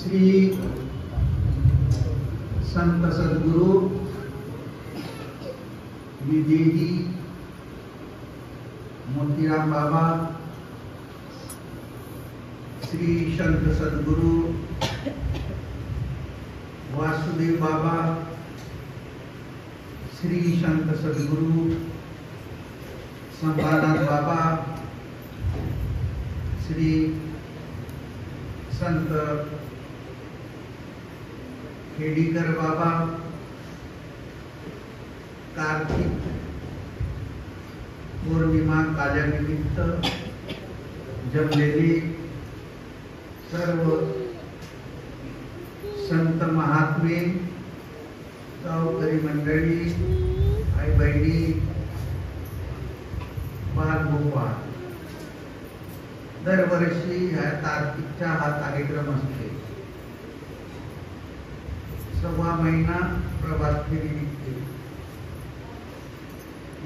श्री संत सद्गुरु विदेही मोतीराम बाबा, श्री संत सद्गुरु वासुदेव बाबा, श्री संत सद्गुरु संभानाथ बाबा, श्री संत खेडीकर बाबा, कार्तिक पौर्णिमा काल्यानिमित्त जमलेली सर्व संत महात्मे, गावकरी मंडळी, आई बहिणी, बालगोपाळ, दरवर्षी ह्या कार्तिकचा हा कार्यक्रम असते. 1.25 महिना प्रभात फेरी निघते.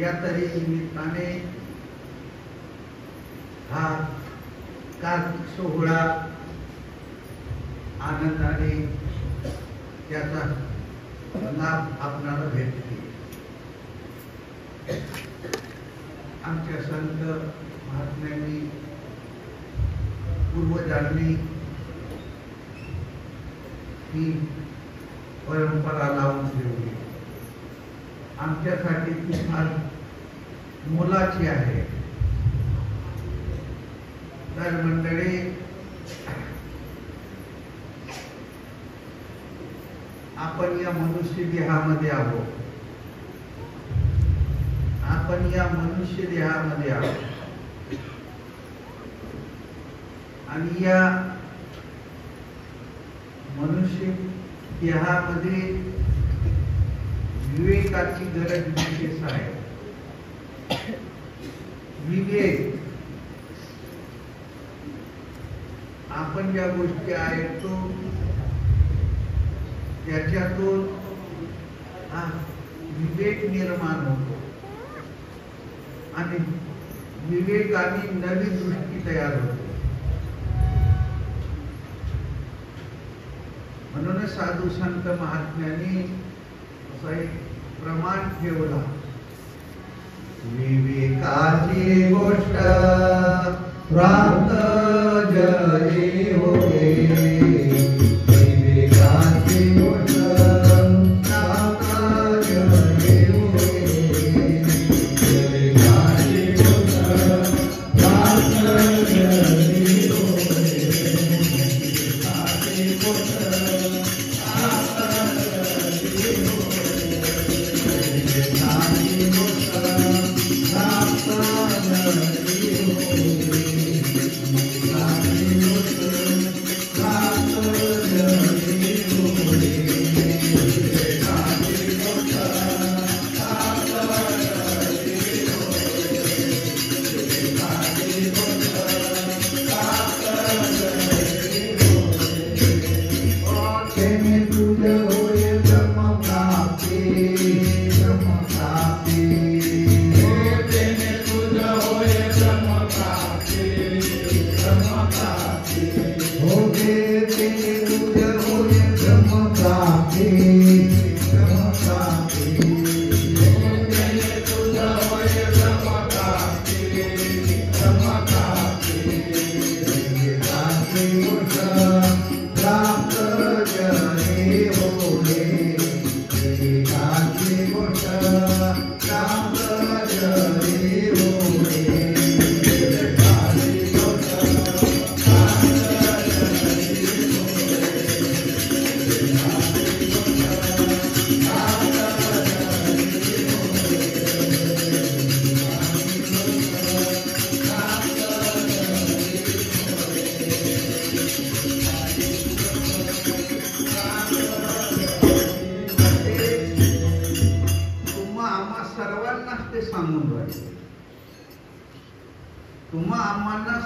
या तरी निमित्ताने हा कार्तिक सोहळा आनंदाने त्याचा लाभ आपणाला भेटते. आमच्या संत महात्म्यांनी, पूर्वजांनी ही परंपरा लावून ठेवली. आमच्यासाठी ती फार मोलाची आहे. तर मंडळी, आपण या मनुष्य देहामध्ये आहोत. आपण या मनुष्य देहामध्ये आहोत आणि या मनुष्य देहामध्ये विवेकाची गरज विशेष आहे. विवेक, आपण ज्या गोष्टी ऐकतो त्याच्यातून विवेक निर्माण होतो आणि विवेकाने नवी दृष्टी तयार होते. म्हणून साधू संत महात्म्यांनी असा एक प्रमाण ठेवला. विवेकाची गोष्ट प्राप्त जरी होते. विवेकाची गोष्ट प्राप्त जरी होते. विवेकाची गोष्ट प्राप्त जरी होते. विवेकाची गोष्ट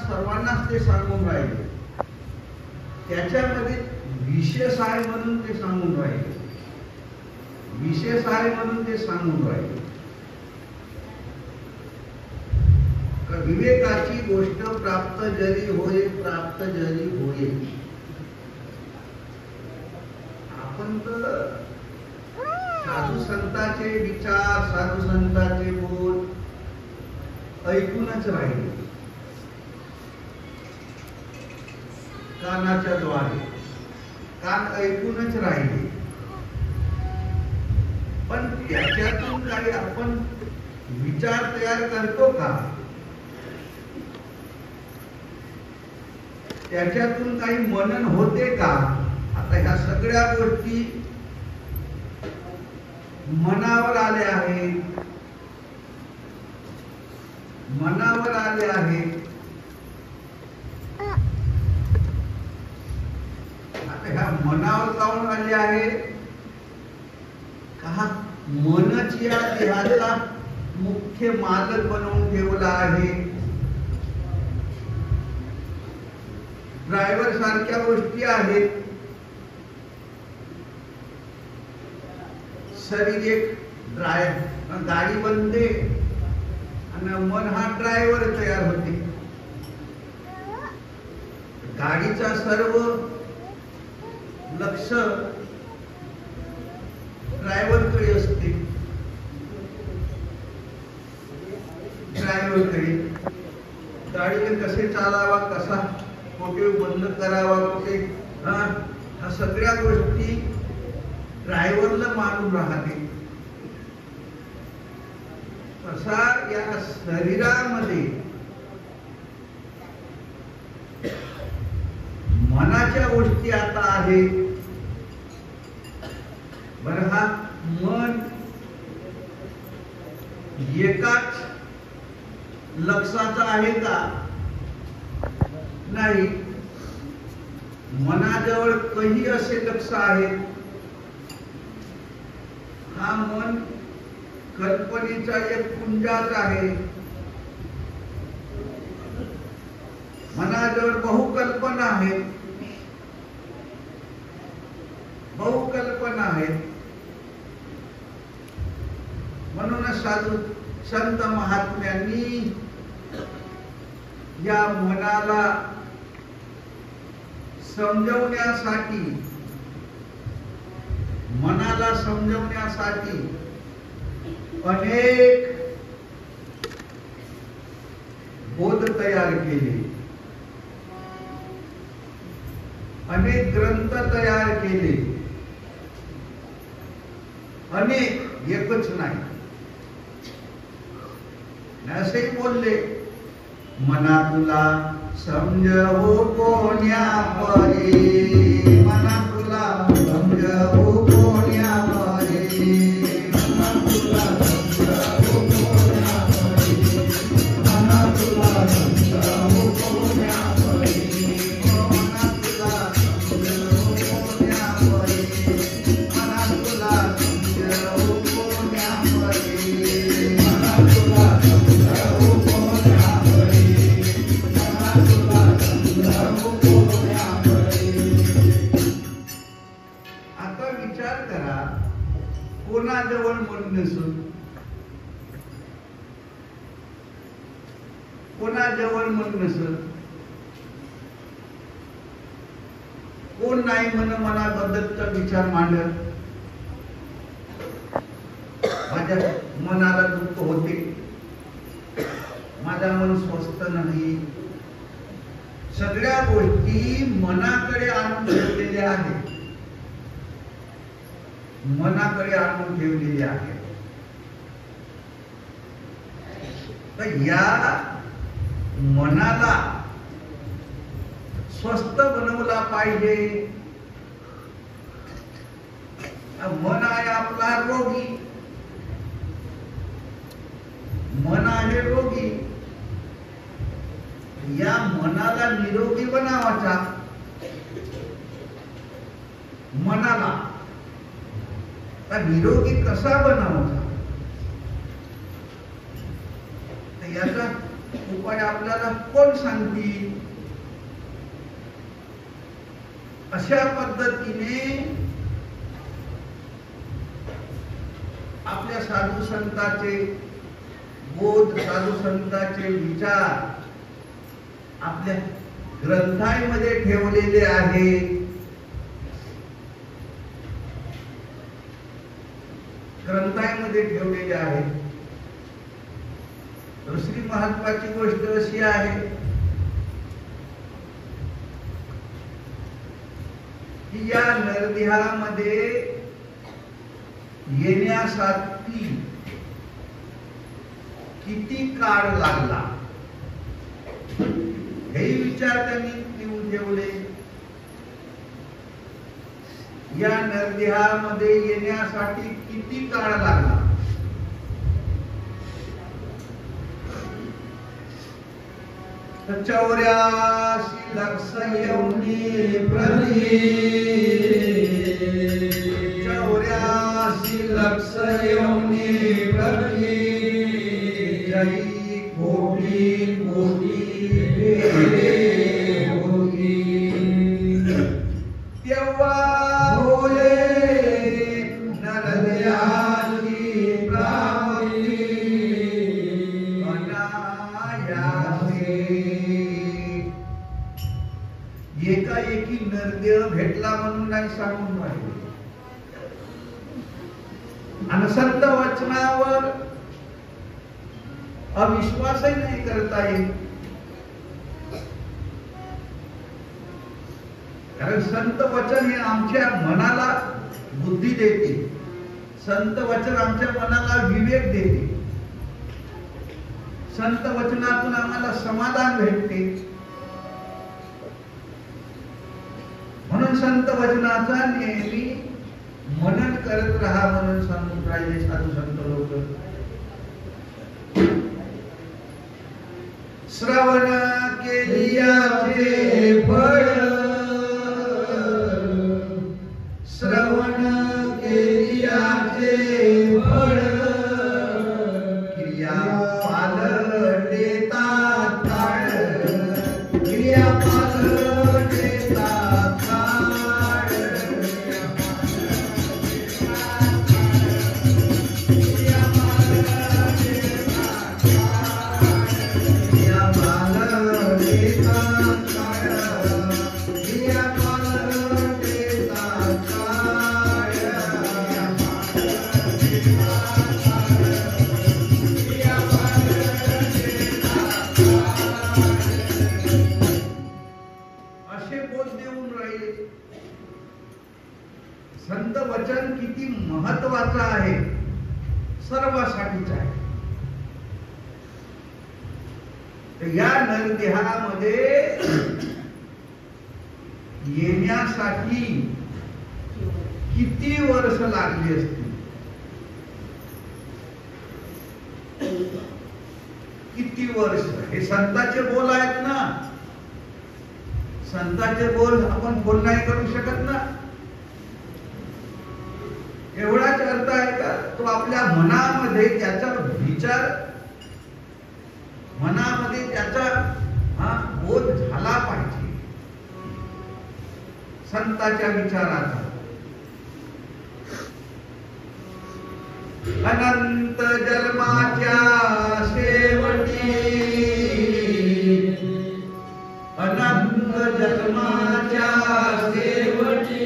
सर्वांनाच ते सांगून राहिले. त्याच्यामध्ये विशेष आहे म्हणून ते सांगून राहिले. विशेष आहे म्हणून ते सांगून राहिले. विवेकाची गोष्ट प्राप्त जरी होय, प्राप्त जरी होय. साधू संतांचे विचार, साधू संतांचे बोल ऐकूनच राहिले, कानाच्या द्वारे कान ऐकूनच राहिले, पण त्याच्यातून काही आपण विचार तयार करतो का? त्याच्यातून काही मनन होते का? आता ह्या सगळ्या गोष्टी मनावर आल्या आहेत, मनावर आले आहेत. आता ह्या मनावर जाऊन आले आहे का? मनच या देहाचा मुख्य मालक बनवून ठेवला आहे. ड्रायव्हर सारख्या गोष्टी आहेत. शरीर एक गाडी बनते आणि मन हा ड्रायव्हर तयार होते. गाडीचा सर्व लक्ष ड्रायव्हरकडे असते. ड्रायव्हरकडे गाडीने कसे चालावा, कसा कुठे बंद करावा, कुठे ह्या सगळ्या गोष्टी ड्रायव्हरला मानून राहते. तसा या शरीरामध्ये मनाच्या गोष्टी आता आहेत. बरं, हा मन एकाच लक्षाचा आहे का? नाही. मनाजवळ काही असे लक्ष आहेत. हा मन कल्पनेचा एक पुंजाच आहे. मनाजवळ बहुकल्पना आहेत, बहुकल्पना आहेत. म्हणूनच साधू संत महात्म्यांनी या मनाला समजवण्यासाठी, मनाला समजवण्यासाठी अनेक बोध तयार केले, अनेक ग्रंथ तयार केले. अनेक, एकच नाही. असेही बोलले, मना तुला समजवो कोण्या परी, मना तुला समजवो कोण्या परी, मना तुला समजवो कोण्या परी, मना तुला समजवो कोण्या परी, मना तुला समजवो कोण्या परी, मना तुला समजवो कोण्या परी, मना तुला समजवो कोण्या परी, मना तुला समजवो कोण्या परी. आता विचार करा, कोणाजवळ मन नसून, कोणाजवळ मन नसून, कोण नाही म्हण मनाबद्दलचा विचार मांडत. माझ्या मनाला दुःख होते, माझा मन स्वस्थ नाही. सगळ्या गोष्टी मनाकडे आणून ठेवलेल्या आहेत, मनाकडे आणून ठेवलेल्या आहेत. तर या मनाला स्वस्थ बनवला पाहिजे. मन आहे आपला रोगी, मन आहे रोगी. या मनाला निरोगी बनावाचा. मनाला निरोगी कसा बनावाचा, याचा उपाय आपल्याला कोण सांगतील? अशा पद्धतीने आपल्या साधू संतांचे बोध, साधू संतांचे विचार आपल्या ग्रंथांमध्ये ठेवलेले आहेत. ग्रंथांमध्ये ठेवलेले आहेत. दुसरी महत्वाची गोष्ट अशी आहे की या नरदेहामध्ये येण्यासाठी किती काळ लागला हे विचार त्यांनी लिहून ठेवले. या नरदेहामध्ये येण्यासाठी किती काळ लागला. तर 84 लक्ष योनी प्रति 84 लक्ष योनी प्रति जय कोटि कोटि होगी. तेव्हा होले नरदेहाची प्राप्ती अनायासे. एकाएकी नरदेह भेटला म्हणून नाही सांगून राहिले. आणि संत वचनावर अविश्वासही नाही करता येईल. कारण संत वचन हे आमच्या मनाला बुद्धी देते. संत वचन आमच्या मनाला विवेक देते. संत वचनातून आम्हाला समाधान भेटते. म्हणून संत वचनाचा नेहमी मनन करत राहा म्हणून सांगून राहिले साधू संत लोक. श्रवण केलियाचे फळ श्रवण केलियाचे फळ क्रियापाल देतात काळ क्रियापाल देतात काळ संत वचन किती महत्वाचं आहे. सर्वासाठीच आहे. तर या नरदेहामध्ये येण्यासाठी किती वर्ष लागली असतील. किती वर्ष. हे संतांचे बोल आहेत ना. संतांचे बोल आपण बोल नाही करू शकत ना. एवढाच अर्थ आहे का. तो आपल्या मनामध्ये त्याचा विचार मनामध्ये त्याचा बोध झाला पाहिजे. संतांच्या विचाराचा. अनंत जन्माच्या शेवटी अनंत जन्माच्या शेवटी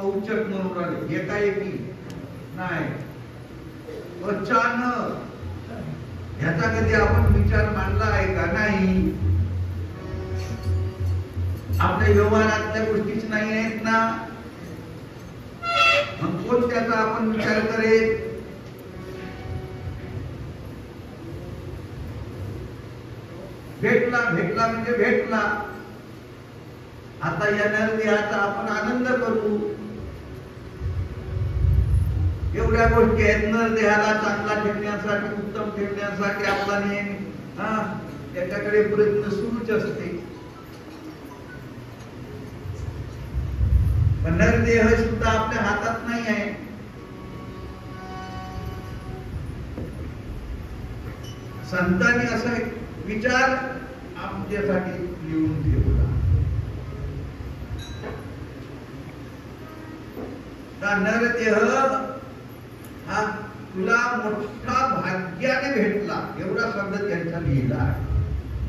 औचक म्हणून राहिले. एकाएकी नाही. अचानक ह्याचा कधी आपण विचार मांडला आहे का. नाही. आपल्या व्यवहारातल्या गोष्टीच नाही आहेत ना. मग कोण त्याचा आपण विचार करेल. भेटला भेटला म्हणजे भेटला. आता या नरदेहाचा आपण आनंद करू. एवढ्या गोष्टी आहेत. नरदेहाला चांगला ठेवण्यासाठी उत्तम ठेवण्यासाठी आपला नेहमी त्याच्याकडे प्रयत्न सुरूच असते. पण नरदेह सुद्धा आपल्या हातात नाही आहे. संतांनी असा एक विचार आमच्यासाठी लिहून ठेवला. नरदेह हा तुला मोठा भाग्याने भेटला. एवढा शब्द त्यांचा लिहिला आहे.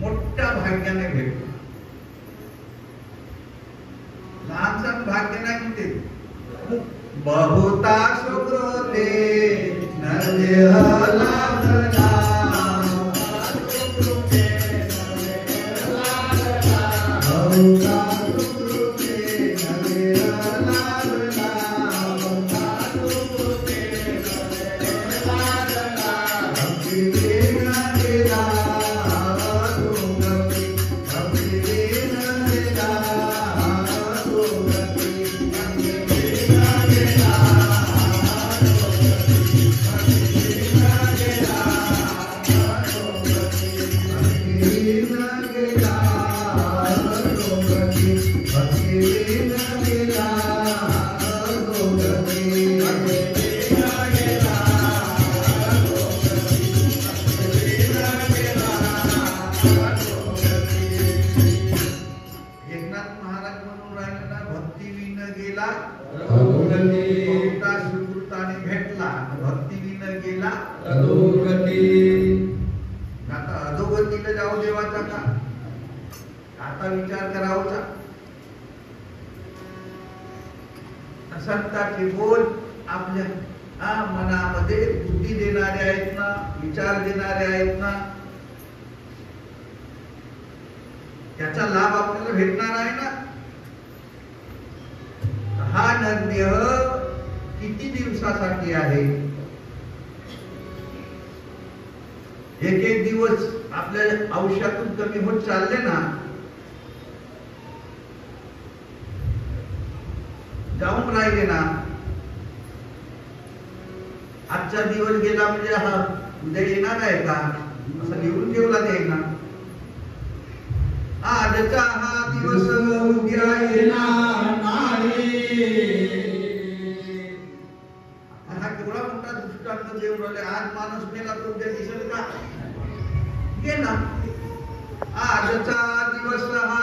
मोठ्या भाग्याने भेटतो. लहानसा भाग्य नाही म्हणते. बहुता सुकृते नदेह लाभला, बहुता अधोगतीला जाऊ देवाचा का आता विचार करावाचा. संतांचे बोल आपल्या मनामध्ये बुद्धी देणारे आहेत ना, विचार देणारे आहेत ना, त्याचा लाभ आपल्याला भेटणार आहे ना. हा नरदेह किती दिवसासाठी आहे? एक एक दिवस आपल्या आयुष्यातून कमी होत चालले ना, जाऊन राहिले ना. आजचा दिवस गेला म्हणजे हा उद्या येणार आहे का असं लिहून ठेवला नाही ना. आजचा हा दिवस उद्या येणार नाही. हा केवढा मोठा दृष्टांत देऊन राहिले. आज माणूस मेला तर उद्या दिसेल का? गेला. आजचा दिवस हा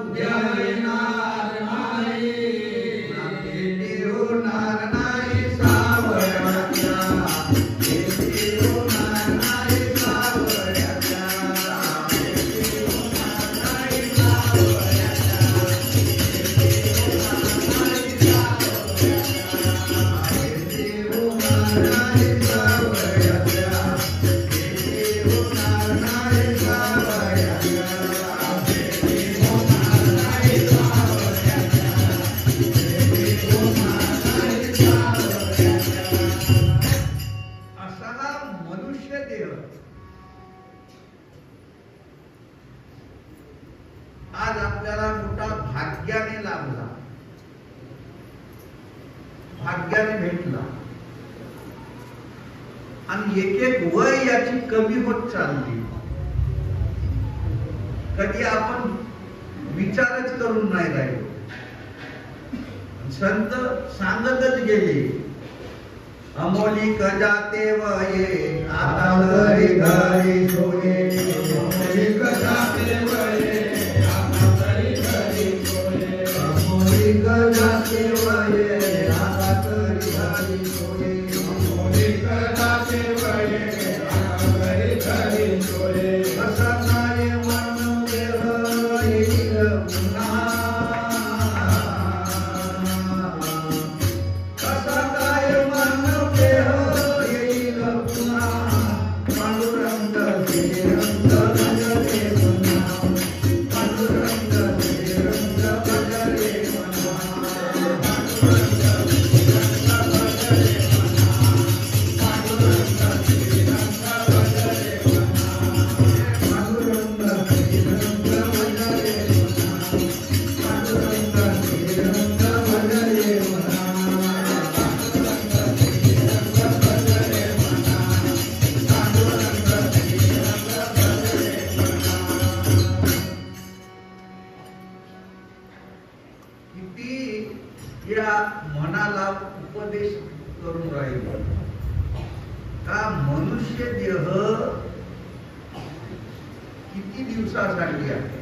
उद्या येणार नाही. भेटी होणार नाही सावळ्याच्या, भेटी होणार नाही सावळ्याच्या, भेटी होणार नाही सावळ्याच्या, भेटी होणार नाही सावळ्याच्या, भेटी होणार नाही सावळ्याच्या, भेटी होणार नाही सावळ्याच्या, भेटी होणार नाही सावळ्याच्या. असा हा मनुष्य देह आज आपल्याला मोठा भाग्याने लाभला, भाग्याने भेटला. आणि एक एक वय याची कमी होत चालली. कधी आपण विचारच करून नाही राहिलो. संत सांगतच गेले, अमोलिक जाते वये आता घरी घरी सोये. अमोलिक जाते वये आता घरी घरी सोये. अमोलिक जाते वये आता घरी घरी सोये. अमोलिक जाते वये आता घरी घरी सोये. कसा काय मन देह येईल पुन्हा, कसा काय मन देह येईल पुन्हा. पांडुरंग श्रीरंग भजरे पुन्हा, पांडुरंग श्रीरंग भजरे पुन्हा, पांडुरंग श्रीरंग भजरे पुन्हा, पांडुरंग श्रीरंग भजरे पुन्हा, पांडुरंग श्रीरंग भजरे पुन्हा, पांडुरंग श्रीरंग भजरे पुन्हा. किती या मनाला उपदेश करून राहिलो का मनुष्य देह किती दिवसासाठी आहे?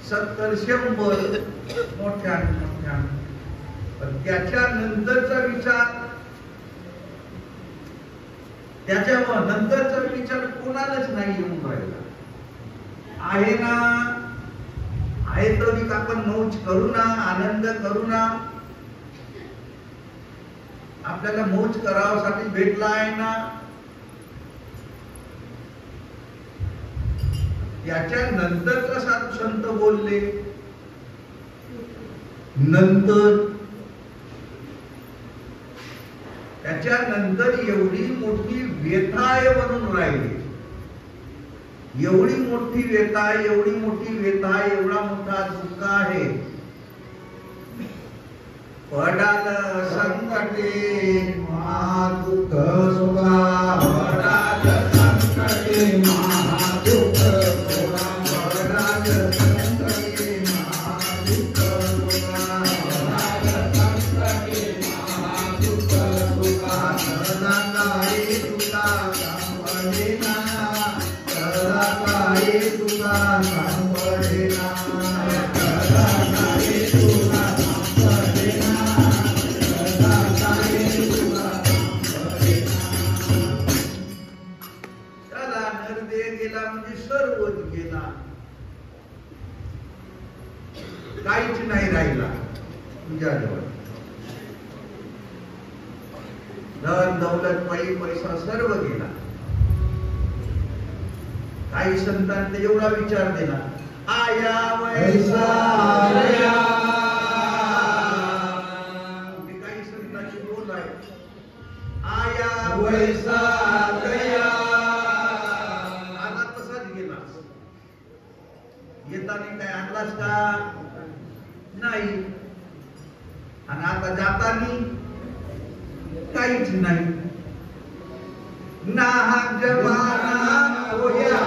70-100 मोठ्या मोठ्या. पण त्याच्या नंतरचा विचार त्याच्या नंतरचा विचार कोणालाच नाही येऊन राहिला. आहे ना, आहे तर आपण मौज करू ना, आनंद करू ना. आपल्याला मौज करावासाठी भेटला आहे ना. याच्या नंतर साधू संत बोलले, नंतर त्याच्यानंतर एवढी मोठी व्यथा आहे म्हणून राहिली. एवढी मोठी व्यथा, एवढी मोठी व्यथा, एवढा मोठा दुःख आहे. पडाल संकटे महादुःख सुखा, पडाल संकटे महादुःख सुखा, पडाल संकटे महादुःख सुखा, पडाल संकटे महादुःख सुखा. सदा काय तुका सांपडेना, सदा काय तुका सांपडेना, सदा काय तुका म्हणजे सर्वच गेला, काहीच नाही राहिला तुझ्याजवळ. धन दौलत पैसा सर्व गेला. काही संतांनी एवढा विचार दिला, आया वैसा आया. काही संतांची बोल आहे, आया वैसा गया. येताना काय आणलास का? नाही. आणि आता जातानी काहीच नाही. नाहक जमाना होया,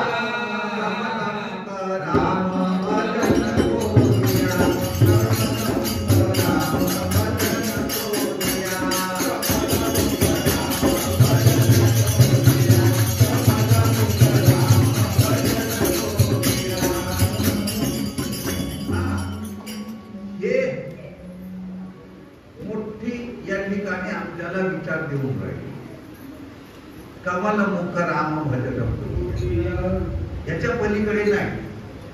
राम भजन होया, राम भजन होया. आपल्याला विचार देऊन राहील. कमल मुख राम भजन, याच्या पलीकडे नाही.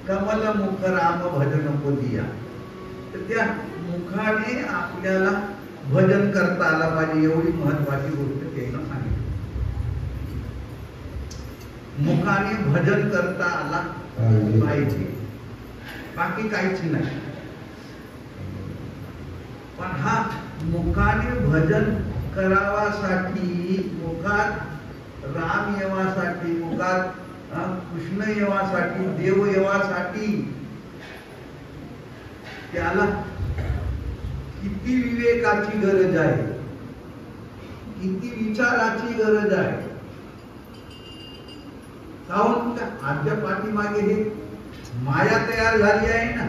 कमल मुख राम भजन दिया. तर त्या मुखाने आपल्याला भजन करता आला पाहिजे, एवढी महत्वाची गोष्ट त्यानं सांगितली. मुखाने भजन करता आला पाहिजे, बाकी काहीच नाही. पण हा मुखाने भजन करावासाठी, मुखात राम येवासाठी, मुखात कृष्ण येवासाठी, देव येवासाठी त्याला किती विवेकाची गरज आहे, किती विचाराची गरज आहे. काहून आजच्या पाठीमागे हे माया तयार झाली आहे ना,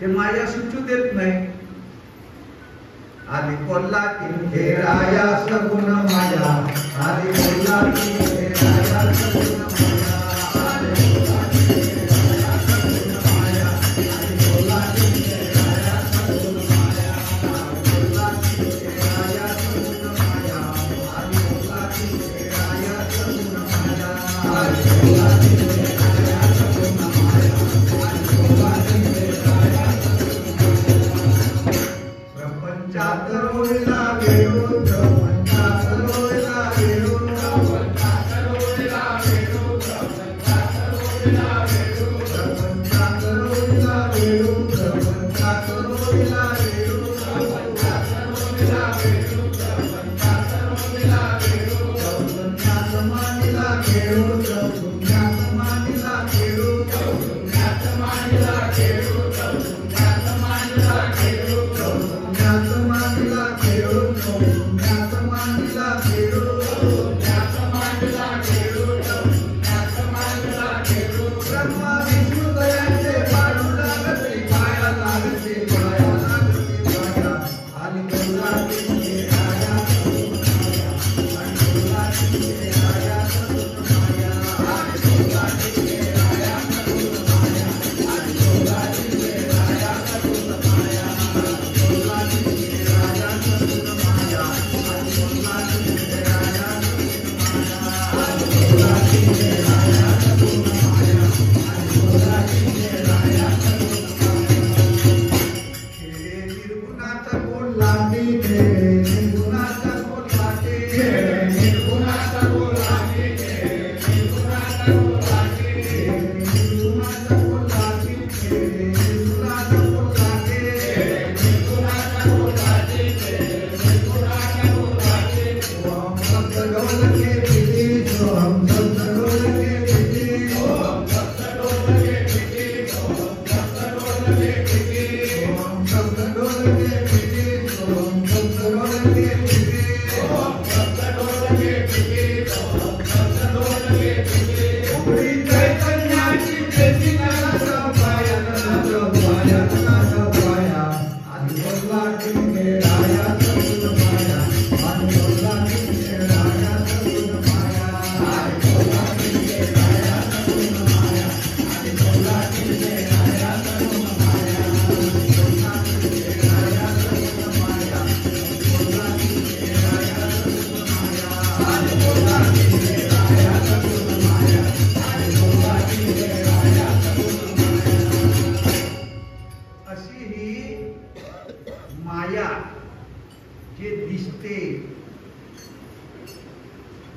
ते माया सुचू देत नाही. आधी कोल्हा खेळाया सगुण माया, आधी कोल्हा खेळाया सगुण माया, आधी कोल्हा खेळाया सगुण माया, आधी कोल्हा खेळाया सगुण माया, आधी कोल्हा खेळाया सगुण माया, आधी कोल्हा खेळाया सगुण माया, आधी कोल्हा खेळाया सगुण माया, आधी कोल्हा खेळाया प्रपंचात रोळला वेळो, प्रपंचात रोळला वेळो, प्रपंचात रोळला वेळो, प्रपंचात रोळला वेळो, प्रपंचात रोळला वेळो, प्रपंचात रोळला वेळो, प्रपंचात रोळला वेळो, प्रपंचात रोळला वेळो, चौगुण्यात मानिला खेळो, चौगुण्यात मानिला खेळो, चौगुण्यात मानिला खेळो, चौगुण्यात मानिला खेळो, चौगुण्यात मानिला खेळो, चौगुण्यात मानिला खेळो, चौगुण्यात मानिला खेळो, चौगुण्यात मानिला खेळो. ब्रह्मा विष्णू दयाचे पाडू लागते पाया, लागते पाया, लागते पाया. आणि कौलाची खेळाया सगुण माया, आणि कौलाची खेळाया सगुण माया, आणि कौलाची खेळाया सगुण माया, आणि कौलाची खेळाया सगुण माया, आणि कौलाची खेळाया सगुण माया, आणि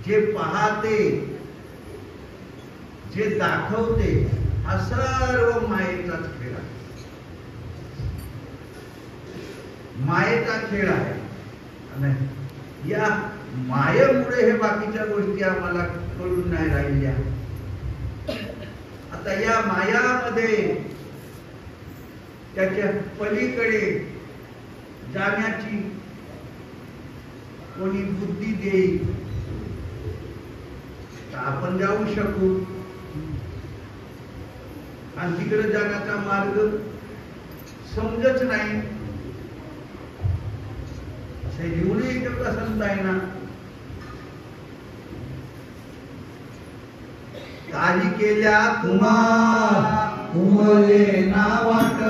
जे पाहते, जे दाखवते, हा सर्व मायेचाच खेळ आहे. मायेचा खेळ आहे. या मायेमुळे हे बाकीच्या गोष्टी आम्हाला कळून नाही राहिल्या. आता या मायामध्ये त्याच्या पलीकडे जाण्याची कोणी बुद्धी देईल तर आपण जाऊ शकू, आणि तिकडे जाण्याचा मार्ग समजच नाही असे लिहूनही तेवढा सांगता येणार. काही केल्या तुम्हा उमले ना वाट,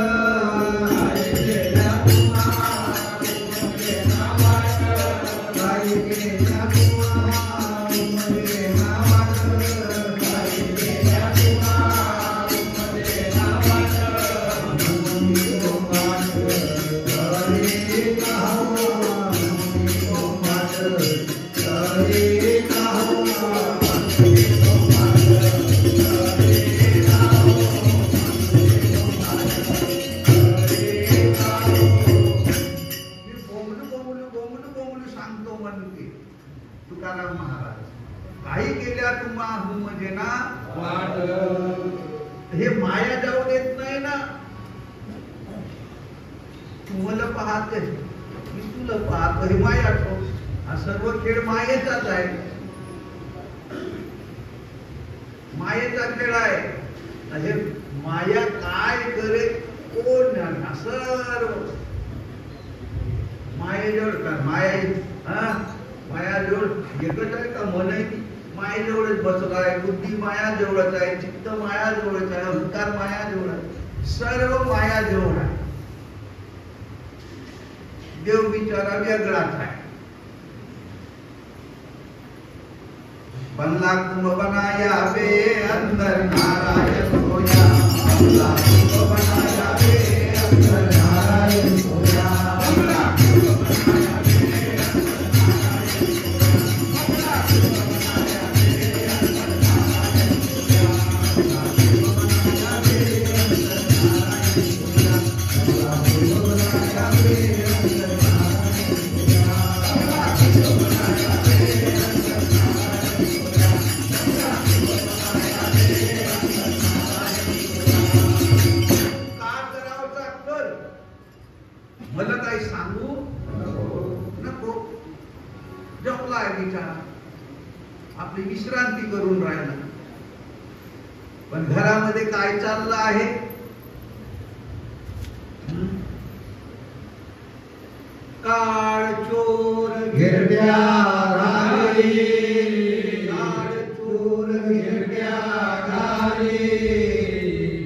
तुकाराम महाराज. काही केल्या तुम्हा म्हणजे ना वाट, हे माया जाऊ देत नाही ना. तुम्हाला पाहते, मी तुला पाहतो, हे माया ठेव. हा सर्व खेळ मायेचाच आहे, मायेचा खेळ आहे. हे माया काय करे कोण जाणे, सर्व मायेजवळ काय माया मायाजवळ एकच आहे का? मन आहे ती मायाजवळच बसला आहे. बुद्धी मायाजवळच आहे, चित्त मायाजवळच आहे, अहंकार मायाजवळ आहे, सर्व मायाजवळ आहे. देव बिचारा वेगळाच आहे. बनला कुंभ बनाया बे अंदर नारायण होया, बनला कुंभ बनाया बे अंदर नारायण होया, बनला कुंभ बनाया बे अंदर मला काही सांगू नको. जपला आहे विचार, आपली विश्रांती करून राहिला. पण घरामध्ये काय चाललं आहे? काळ चोर घेरड्या राणी, काळ चोर घेरड्या राणी,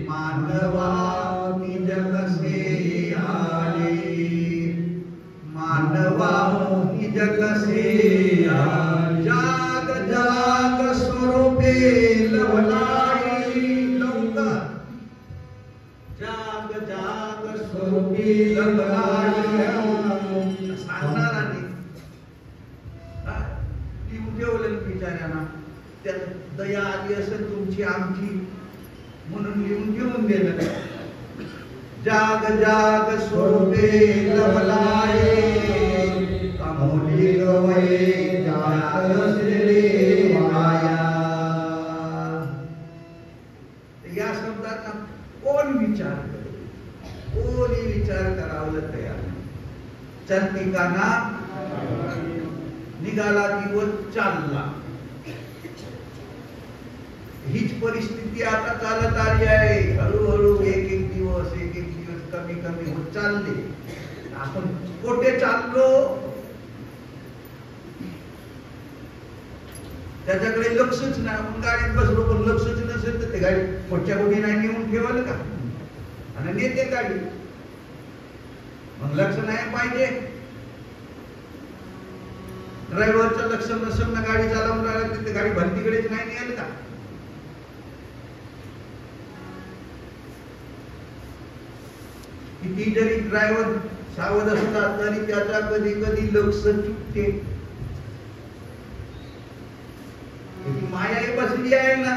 मानवा निज कसे आले, मानवा निज कसे आले, जाग जाग स्वरूपे लवलाई, लवकर जाग जाग स्वरूपे लवलाई. सांगणार आणि लिहून ठेवलं बिचाऱ्यांना. त्यात दया आली असेल तुमची आमची म्हणून लिहून ठेवून दिलं. जाग जाग स्वरूपे लवलाये, अमोली गवये जात असलेले माया. या शब्दाचा कोण विचार करेल? कोणी विचार करावं तयार नाही. चलती का ना निघाला दिवस चालला. हीच परिस्थिती आता चालत आली आहे. हळूहळू एक एक दिवस कमी कमी होत चालले. आपण कुठे चाललो त्याच्याकडे लक्षच नाही. आपण गाडीत बसलो पण लक्षच नसेल तर ते गाडी पुढच्या कोणी नाही नेऊन ठेवाल का? आणि नेते गाडी, मग लक्ष नाही पाहिजे. ड्रायव्हरचं लक्ष नसेल ना गाडी चालवून राहिला तिथे गाडी भरतीकडेच नाही नेल का? किती जरी ड्रायव्हर सावध असला तरी त्याचा कधी कधी लक्ष चुकते. माया बसली आहे ना.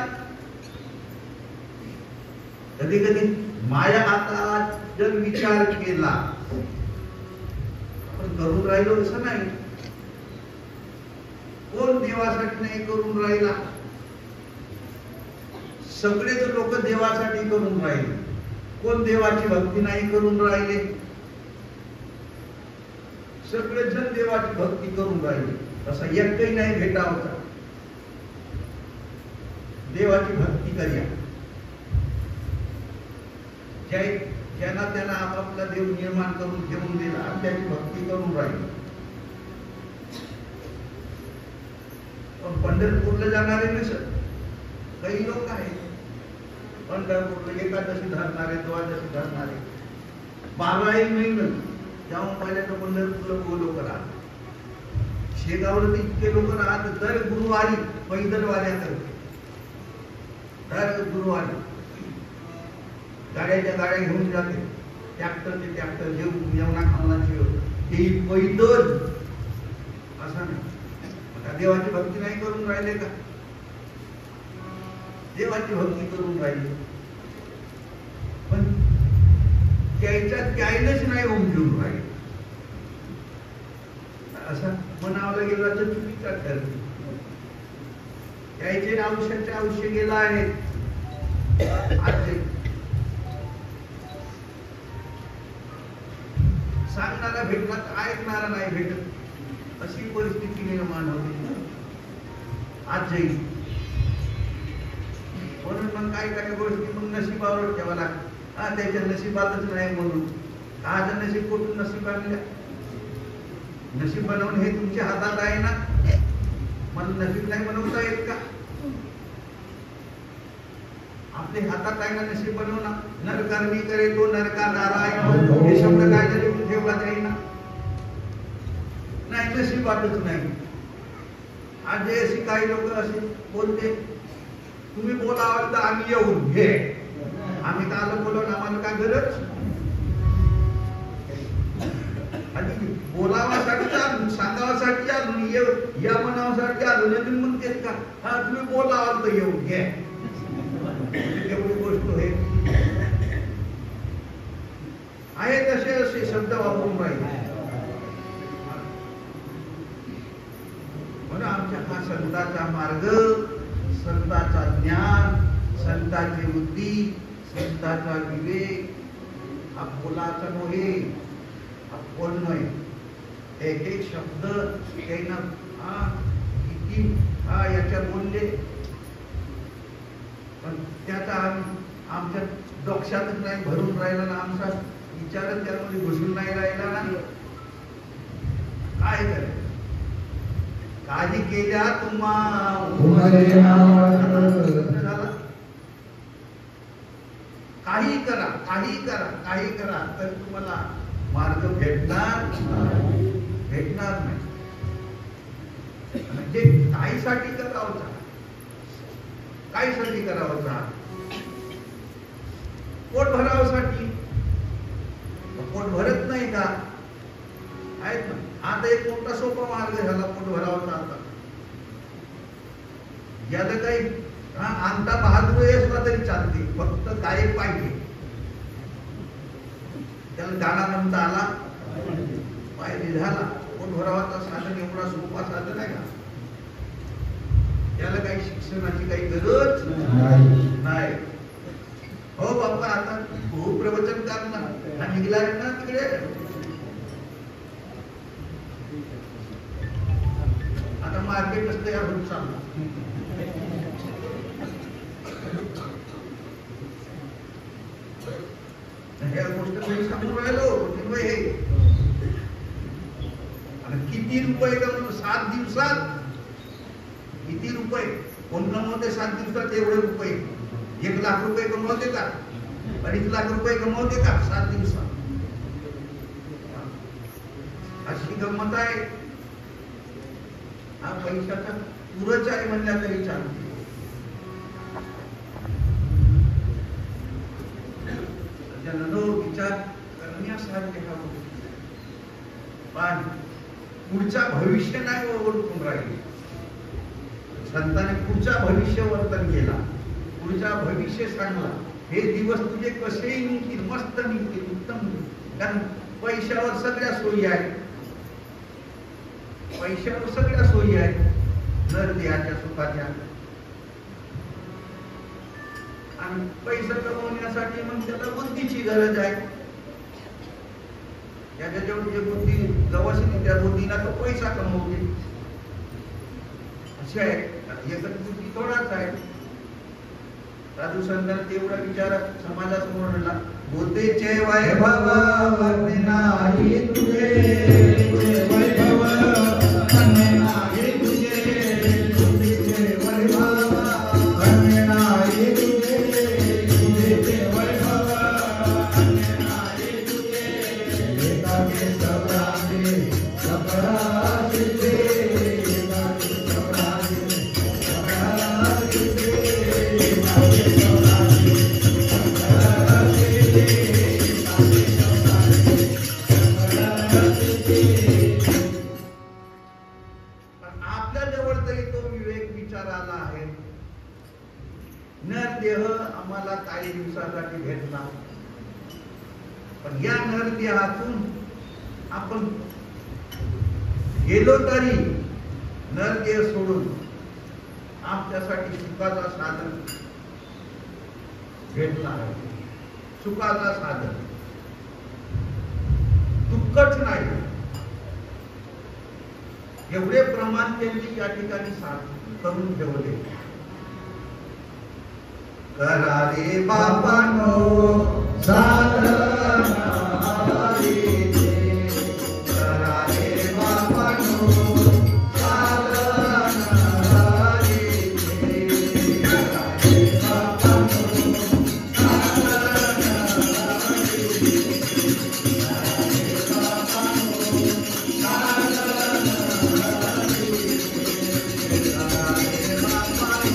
कधी कधी माया आता जर विचार केला आपण करून राहिलो असं नाही. कोण देवासाठी नाही करून राहिला? सगळेच लोक देवासाठी करून राहिले. कोण देवाची भक्ती नाही करून राहिले? सगळेच जण देवाची भक्ती करून राहिले. असा एकही नाही भेटावता. देवाची भक्ती करूया. ज्यांना त्यांना आपापला देव निर्माण करून ठेवून दिला आणि त्याची भक्ती करून राहिली. पण पंढरपूरला जाणारे नसत. काही लोक आहेत पंढरपूरला एकादशी धरणारे, द्वादशी धरणारे, 12 महिने जाऊन पहिल्यांदा पंढरपूरला लोक राहतात. शेगावला इतके लोक राहतात. दर गुरुवारी पैदल वाऱ्या करते. दर गुरुवारी गाड्याच्या गाड्या घेऊन जाते. ट्रॅक्टरचे ट्रॅक्टर जेवणा खावणाची ते पैदल. असं नाही. देवाची भक्ती नाही करून राहिले का? देवाची भक्ती करून राहिली पण त्यायलाच नाही उमजून राहिले. असं म्हणावं गेलं तर चुकीचा ठरतो. त्याचे आयुष्य गेला आहे. सांगणारा भेटला तर ऐकणारा नाही भेटत. अशी परिस्थिती निर्माण होती आजही. म्हणून मग काही गोष्टी मग नशिबावर ठेवा लागतात. हा त्याच्या नशिबातच नाही म्हणून. आज नशीब कुठून नशीब आणल्या? नशीब बनवून हे तुमच्या हातात आहे ना. मला नशीब नाही बनवता येत का? आपल्या हातात आहे ना नशीब बनवणं. नरकर्मी करे तो नरकादार आहे हे शब्द काय लिहून ठेवला जाईल ना. नाही नशिबातच नाही. आज अशी काही लोक असे बोलते तुम्ही बोलावाल तर आम्ही येऊन घे. आम्ही काल बोलवून आम्हाला काय गरज? आणि बोलावासाठी आलो, सांगावासाठी आलो, या मनावासाठी आलो. नवीन म्हणतेत का हा तुम्ही बोलावाल तर येऊन घे. एवढी गोष्ट आहे तसे असे शब्द वापरून राहिले. म्हणून आमच्या हा संतांचा मार्ग, संतांचा ज्ञान, संतांची बुद्धी, संतांचा विवेक हा बोलाचा नव्हे. हा बोलणं. एक एक शब्द किती याच्या बोलले पण त्याचा आमच्या डोक्यातच नाही भरून राहिला ना. आमचा विचारच त्यामध्ये घुसून नाही राहिला ना. काय करायचं? काळजी केल्या काही करा, काही करा, काही करा तर तुम्हाला मार्ग भेटणार नाही. म्हणजे काहीसाठी करावं, काहीसाठी करावं. पोट भरावासाठी. पोट भरत नाही का? आहेत ना. आता एक मोठा सोपा मार्ग झाला पोट भरावाचा. आता याला काही आणता बहादूर असला तरी चालते. फक्त काय पाहिजे. त्याला गाणा म्हणता आला पाहिजे. झाला. पोट भरावाचा साधन एवढा सोपा साधन आहे का? याला काही शिक्षणाची काही गरज नाही. हो बाप्पा आता खूप प्रवचन करणार निघला ना तिकडे. मार्केटच तयार होत चाललं. ह्या गोष्ट मी सांगून राहिलो हे. आणि किती रुपये कमवतो 7 दिवसात? किती रुपये कोण कमवते 7 दिवसात? एवढे रुपये 1 लाख रुपये कमवते का? 2.5 लाख रुपये कमवते का 7 दिवसात? अशी गंमत आहे. हा पैशाचा पुरच आहे म्हणल्या तरी चालते. जननो विचार करण्यासारखे हवं, पण पुढचा भविष्य नाही ओळखून राहिले. संतांनी पुढचा भविष्य वर्तन केला, पुढचा भविष्य सांगला. हे दिवस तुझे कसेही निघतील, मस्त निघतील, उत्तम. कारण पैशावर सगळ्या सोयी आहेत, पैशावर सगळ्या सोयी आहेत नरदेहाच्या सुखाच्या. आणि पैसा कमवण्यासाठी मग त्याला बुद्धीची गरज आहे. त्याच्या जेवढी जे बुद्धी गवसली त्या बुद्धीला तो पैसा कमवते. अशी आहे. एकच बुद्धी थोडाच आहे. साधू संतांना तेवढा विचार समाजासमोर आणला. बुद्धीचे वैभव वर्णे नाही तुझे, वैभव वर्णे नाही तुझे, बुद्धीचे वैभव वर्णे नाही तुझे, बुद्धीचे वैभव वर्णे नाही तुझे, एकाचे सगळाचे सगळाचे एकाचे सगळाचे सगळाचे नरदेह आम्हाला काही दिवसासाठी भेटला, पण या नरदेहातून आपण गेलो तरी नरदेह सोडून आमच्यासाठी सुखाचा साधन भेटला आहे. सुखाचा साधन दुःखच नाही. एवढे प्रमाण त्यांनी या ठिकाणी करून ठेवले. करा रे बापानो साधन हरीचे, करा रे बापानो साधन हरीचे, करा रे बापानो साधन हरीचे, करा रे बापानो साधन हरीचे, करा रे बापानो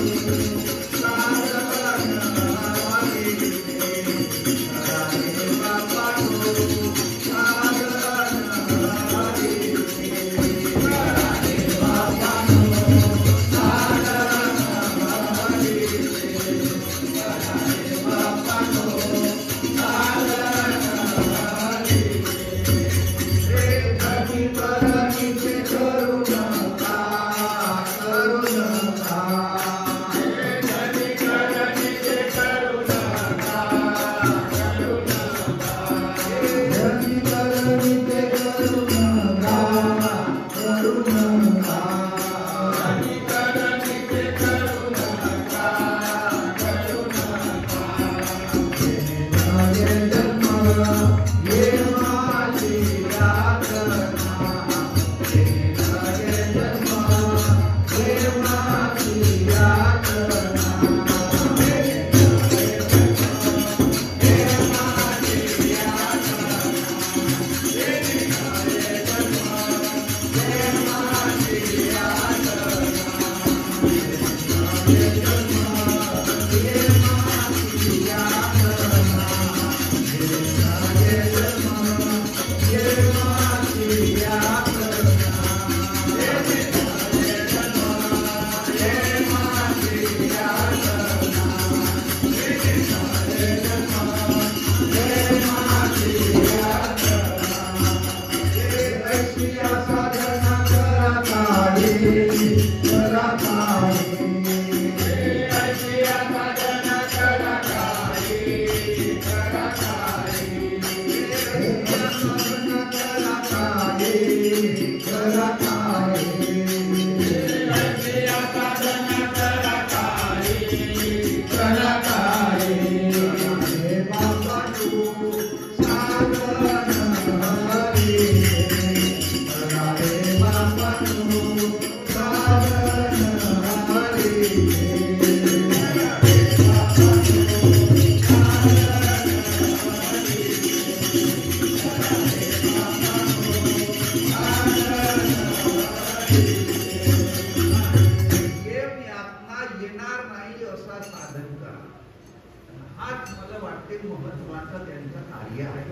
महत्वाचं त्यांचं कार्य आहे.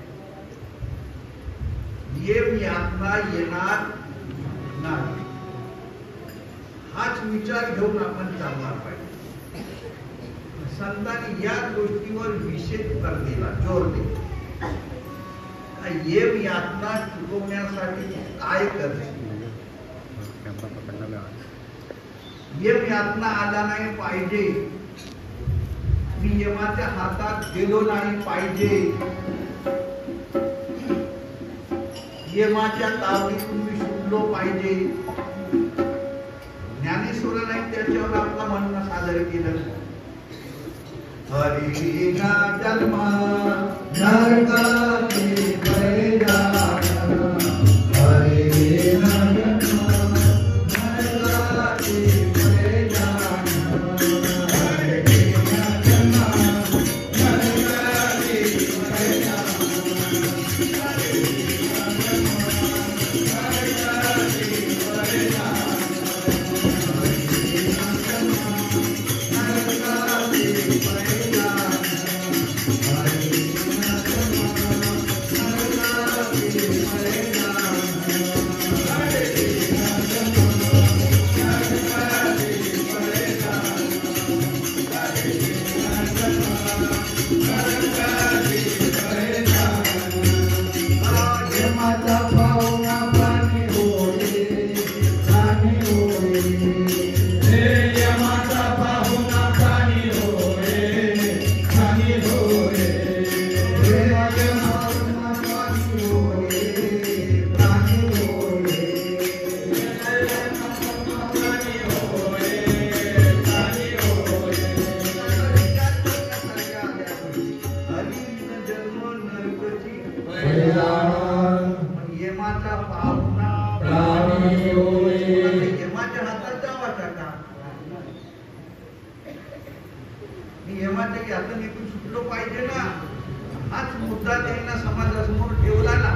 यातना येणार नाही हाच विचार घेऊन आपण चालणार पाहिजे. संतांनी या गोष्टीवर विशेष भर दिला, जोर दिला. येम यातना चुकवण्यासाठी काय करते? येम यातना आला नाही पाहिजे, मी यमाच्या हातात गेलो नाही पाहिजे, यमाच्या तावडीतून मी सुटलो पाहिजे. ज्ञानेश्वरांनी त्याच्यावर आपला म्हणणं सादर केलं. हरी ना जन्म नरकाचे पैदान, हरी ना जन्म नरकाचे पैदान, हरी ना जन्म नरकाचे पैदान, सुटलो पाहिजे ना. हाच मुद्दा त्यांना समाजासमोर ठेवला ना.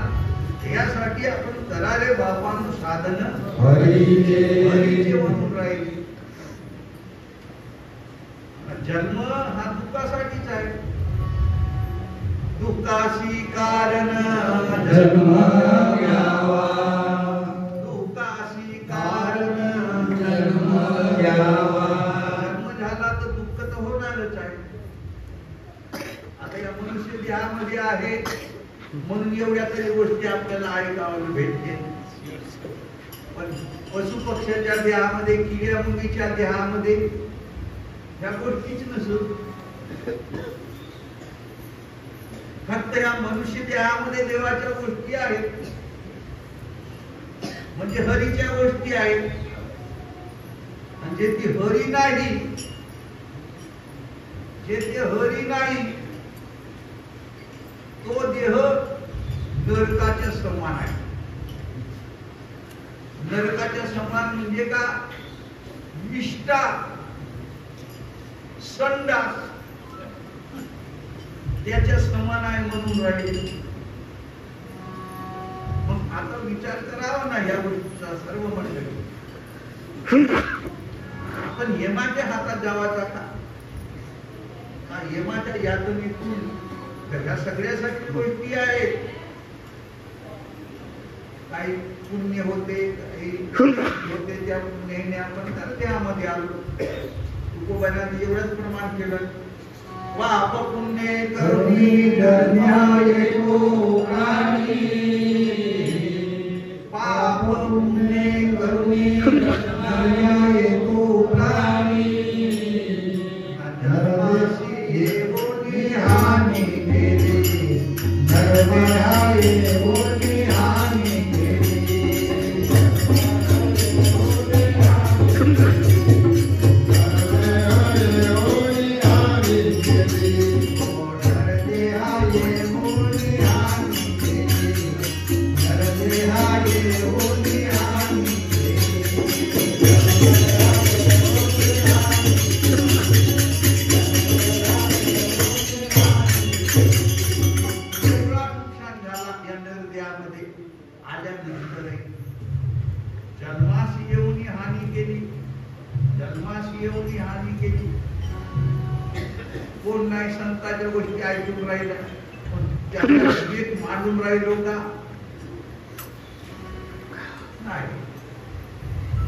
यासाठी आपण करारे बापांना साधन हरीचे म्हणून राहिली. जन्म हा दुःखासाठीच आहे. दुःखाशी कारण जन्म घ्यावा, दुःखाशी कारण जन्म घ्यावा. जन्म झाला तर दुःख तर होणारच आहे. आता या मनुष्य देहामध्ये आहे म्हणून एवढ्या तरी गोष्टी आपल्याला ऐकायला भेटते. पण पशु पक्ष्याच्या देहामध्ये, किड्या मुंगीच्या देहामध्ये या गोष्टीच नसून फक्त या मनुष्य देहामध्ये देवाच्या गोष्टी आहेत, म्हणजे हरीच्या गोष्टी आहेत. म्हणजे ती हरी नाही, जे ते हरी नाही तो देह नरकाच्या समान आहे. नरकाच्या समान म्हणजे का? विष्ठा, संडास त्याच्या समान आहे म्हणून राहिले. मग आता विचार करावा ना या गोष्टीचा सर्व मंडळी. आपण यमाच्या हातात जावाचा का? यमाच्या यातनेतून ह्या सगळ्यासाठी गोष्टी आहेत. काही पुण्य होते, काही होते, त्या पुण्याने आपण तर त्यामध्ये आलो. तुकोबाने एवढंच प्रमाण केलं. पाप पुण्य करुणी धर्माये तो प्राणी, पाप पुण्य करुणी धर्माये तो प्राणी, धर्माशी येऊनी हानी केली, धर्माये येऊनी हानी केली. होली कोण नाही संतांच्या गोष्टी ऐकून राहिल्या, त्यात मांडून राहिलो का नाही.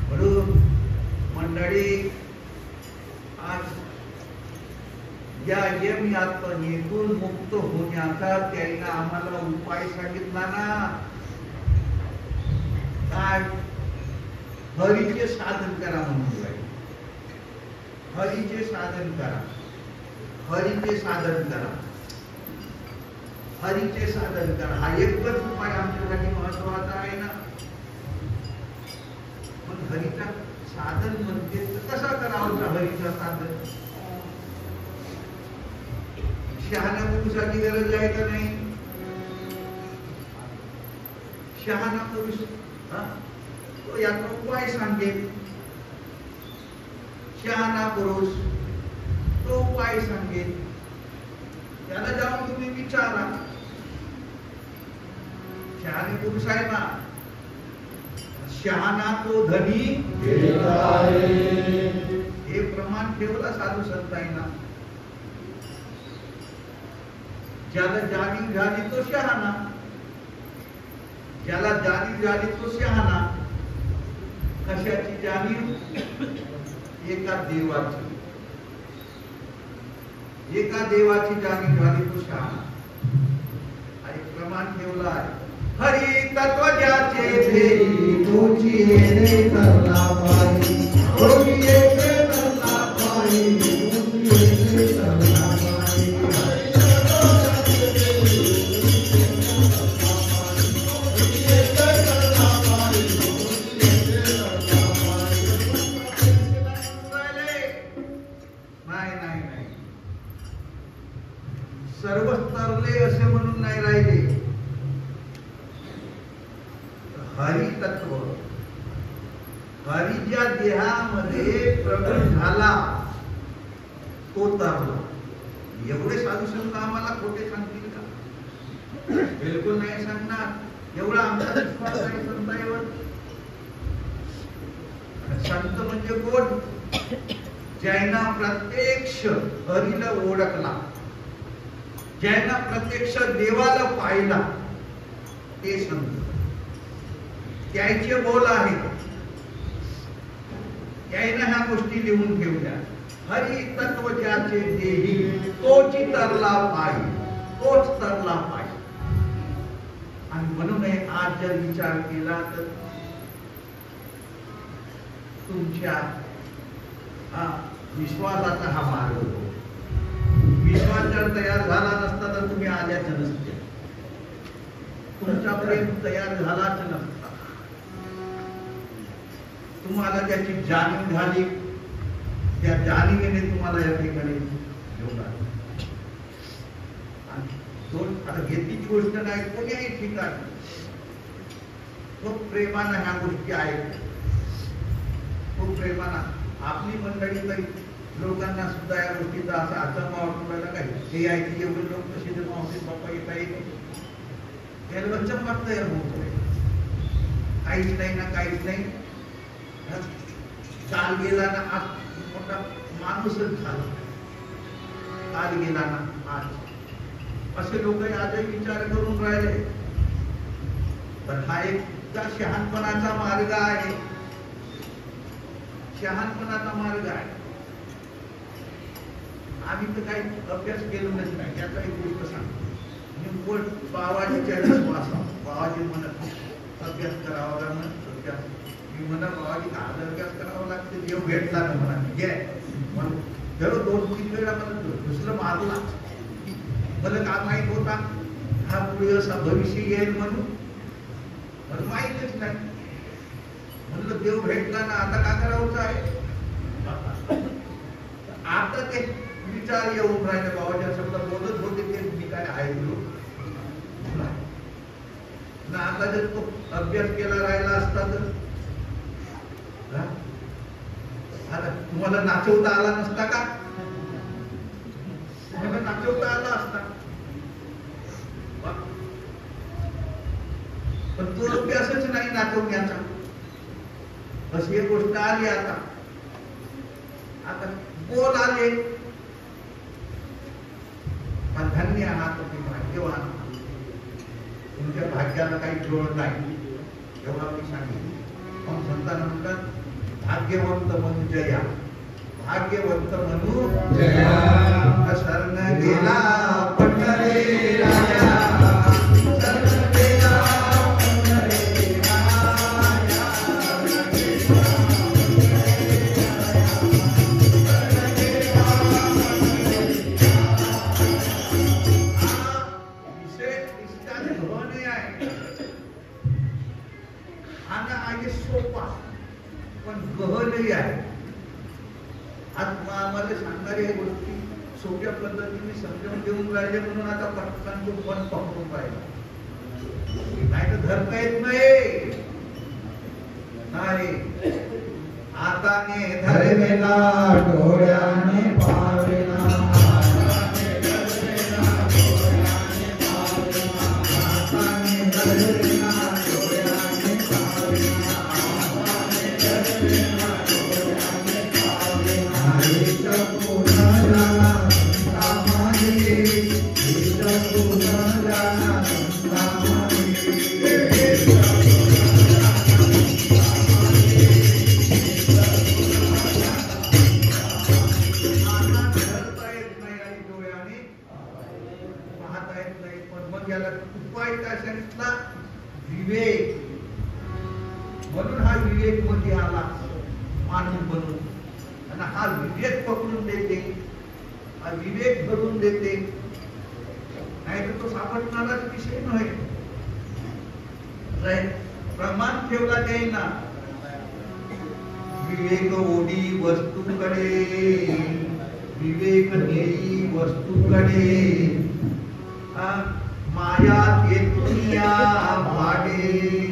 म्हणून मंडळी, आज या यमयातनेतून मुक्त होण्याचा त्यांना आम्हाला उपाय सांगितला ना. काय? हरीचे साधन करा म्हणून राहिले. हरीचे साधन करा, हरीचे साधन करा, हरीचे साधन करा. हा एकच उपाय आमच्यासाठी महत्वाचा आहे ना. पण हरीचा साधन म्हणजे कसा करावं? हरीचा साधन शहाण्या पुरुषाची गरज आहे का नाही? शहाणा पुरुष तो याचा उपाय सांगेल. शहाणा पुरुष तो उपाय सांगेल. त्याला जाऊन तुम्ही विचारा. शहाणे पुरुष आहे ना. शहाणा तो धनी हे प्रमाण ठेवला साधू संतांना. ज्याला जाणीव झाली तो शहाणा, ज्याला जाणीव झाली तो शहाणा. कशाची जाणीव? एका देवाची, एका देवाची जाणीव झाली तो शहाणा. आणि प्रमाण ठेवला आहे. हरी तत्व ज्याचे देई तोची येणे करला पाई, तोची येणे करला पाई, तोची येणे करला पाई. सर्व तरले असे म्हणून नाही राहिले. हरी तत्व, हरी ज्या देहामध्ये प्रगट झाला तो तरला. एवढे साधू संत आम्हाला खोटे सांगतील का? बिलकुल नाही सांगणार. एवढा आमचा विश्वास आहे संतांवर. संत म्हणजे कोण? ज्यांना प्रत्यक्ष हरीला ओळखला, ज्यांना प्रत्यक्ष देवाला पाहिला ते संत. त्याचे बोल आहे, त्याने ह्या गोष्टी लिहून ठेवल्या. हरी तत्व ज्याचे देही तोची तरला पायी, तोच तरला पायी. आणि म्हणून आज जर विचार केला तर तुमच्या विश्वासाचा हा मार्ग होतो. विश्वास जर तयार झाला नसता तर तुम्ही आल्याच नसते. तुमचा प्रेम तयार झालाच नसता. तुम्हाला त्याची जाणीव झाली, त्या जाणीवेने तुम्हाला या ठिकाणी घेऊन आले. आता घेतलीची गोष्ट नाही, कोणीही ठिकाणी खूप प्रेमानं ह्या गोष्टी आहेत. खूप प्रेमानं आपली मंडळी तरी लोकांना सुद्धा या गोष्टीचा असा आचंबा वाटून राहिला. काय हे ऐकले एवढे लोक कसे जेव्हा होते बाप्पा येता येईल त्याला अचंबा तयार होतोय. काहीच नाही ना, काहीच नाही. काल गेला ना आज मोठा माणूसच झाला. काल गेला ना आज असे लोक आजही विचार करून राहिले. पण हा एक शहाणपणाचा मार्ग आहे. शहाणपणाचा मार्ग आहे. आम्ही तर काही अभ्यास केलेलाच नाही. याचा एक गोष्ट सांगतो. बाबाजीच्या विश्वासा, बाबाजी म्हणत अभ्यास करावा लागणार. मी म्हणा बाबाजी आज अभ्यास करावा लागते. देव भेटला ना म्हणा घे म्हणून जरूर 2-3 वेळा मला दुसरं मारला. मला का माहित होता हा पुढे असा भविष्य येईल म्हणून? मला माहितच नाही. म्हणलं देव भेटला ना आता का करावंच आहे? आता ते विचार येऊन राहिले. बाबाजी सगळं बोलत होते ते मी काय ऐकलो ना. आता जर तो अभ्यास केला राहिला असता तर तुम्हाला नाचवता आला नसता का? तुम्हाला नाचवता आला असता, पण तो अभ्यासच नाही नाचवण्याचा. बस ही गोष्ट आली. आता आता बोल आले. पण धन्य आहात तुम्ही, भाग्यवान. तुमच्या भाग्याला काही जोड नाही एवढा मी सांगितलं. पण संतांना म्हणतात भाग्यवंत म्हणू जया, भाग्यवंत म्हणू जया. शरण गेला पंढरी राया, शरण गेला पंढरी राया. विषय इसका धोने आहे आणि आहे सोपा पण गहनही आहे. आम्हाला सांगणारे हे गोष्टी सोप्या पद्धतीने समजावून देऊन राहिले म्हणून आता पटकन तो पण पकडून पाहिला. नाही तर धरता येत नाही. हाताने धरवेना, डोळ्याने पावेना, हाताने धरवेना, डोळ्याने पावेना, हाताने धरवेना, डोळ्याने पावेना, हाताने धरवेना, डोळ्याने पावेना. इष्ट पुन्हा जाना संता माझे, इष्ट पुन्हा जाना संता माझे. उपाय काय सांगितला? विवेक. म्हणून हा विवेक मध्ये आला मानव बनून. आणि हा विवेक पकडून देते, हा विवेक धरून देते. नाही तर तो सापडणाराच विषय नव्हे. प्रमाण ठेवला जाईना. विवेक ओढी वस्तूकडे, विवेक नेई वस्तूकडे. माया येतुनिया भाडे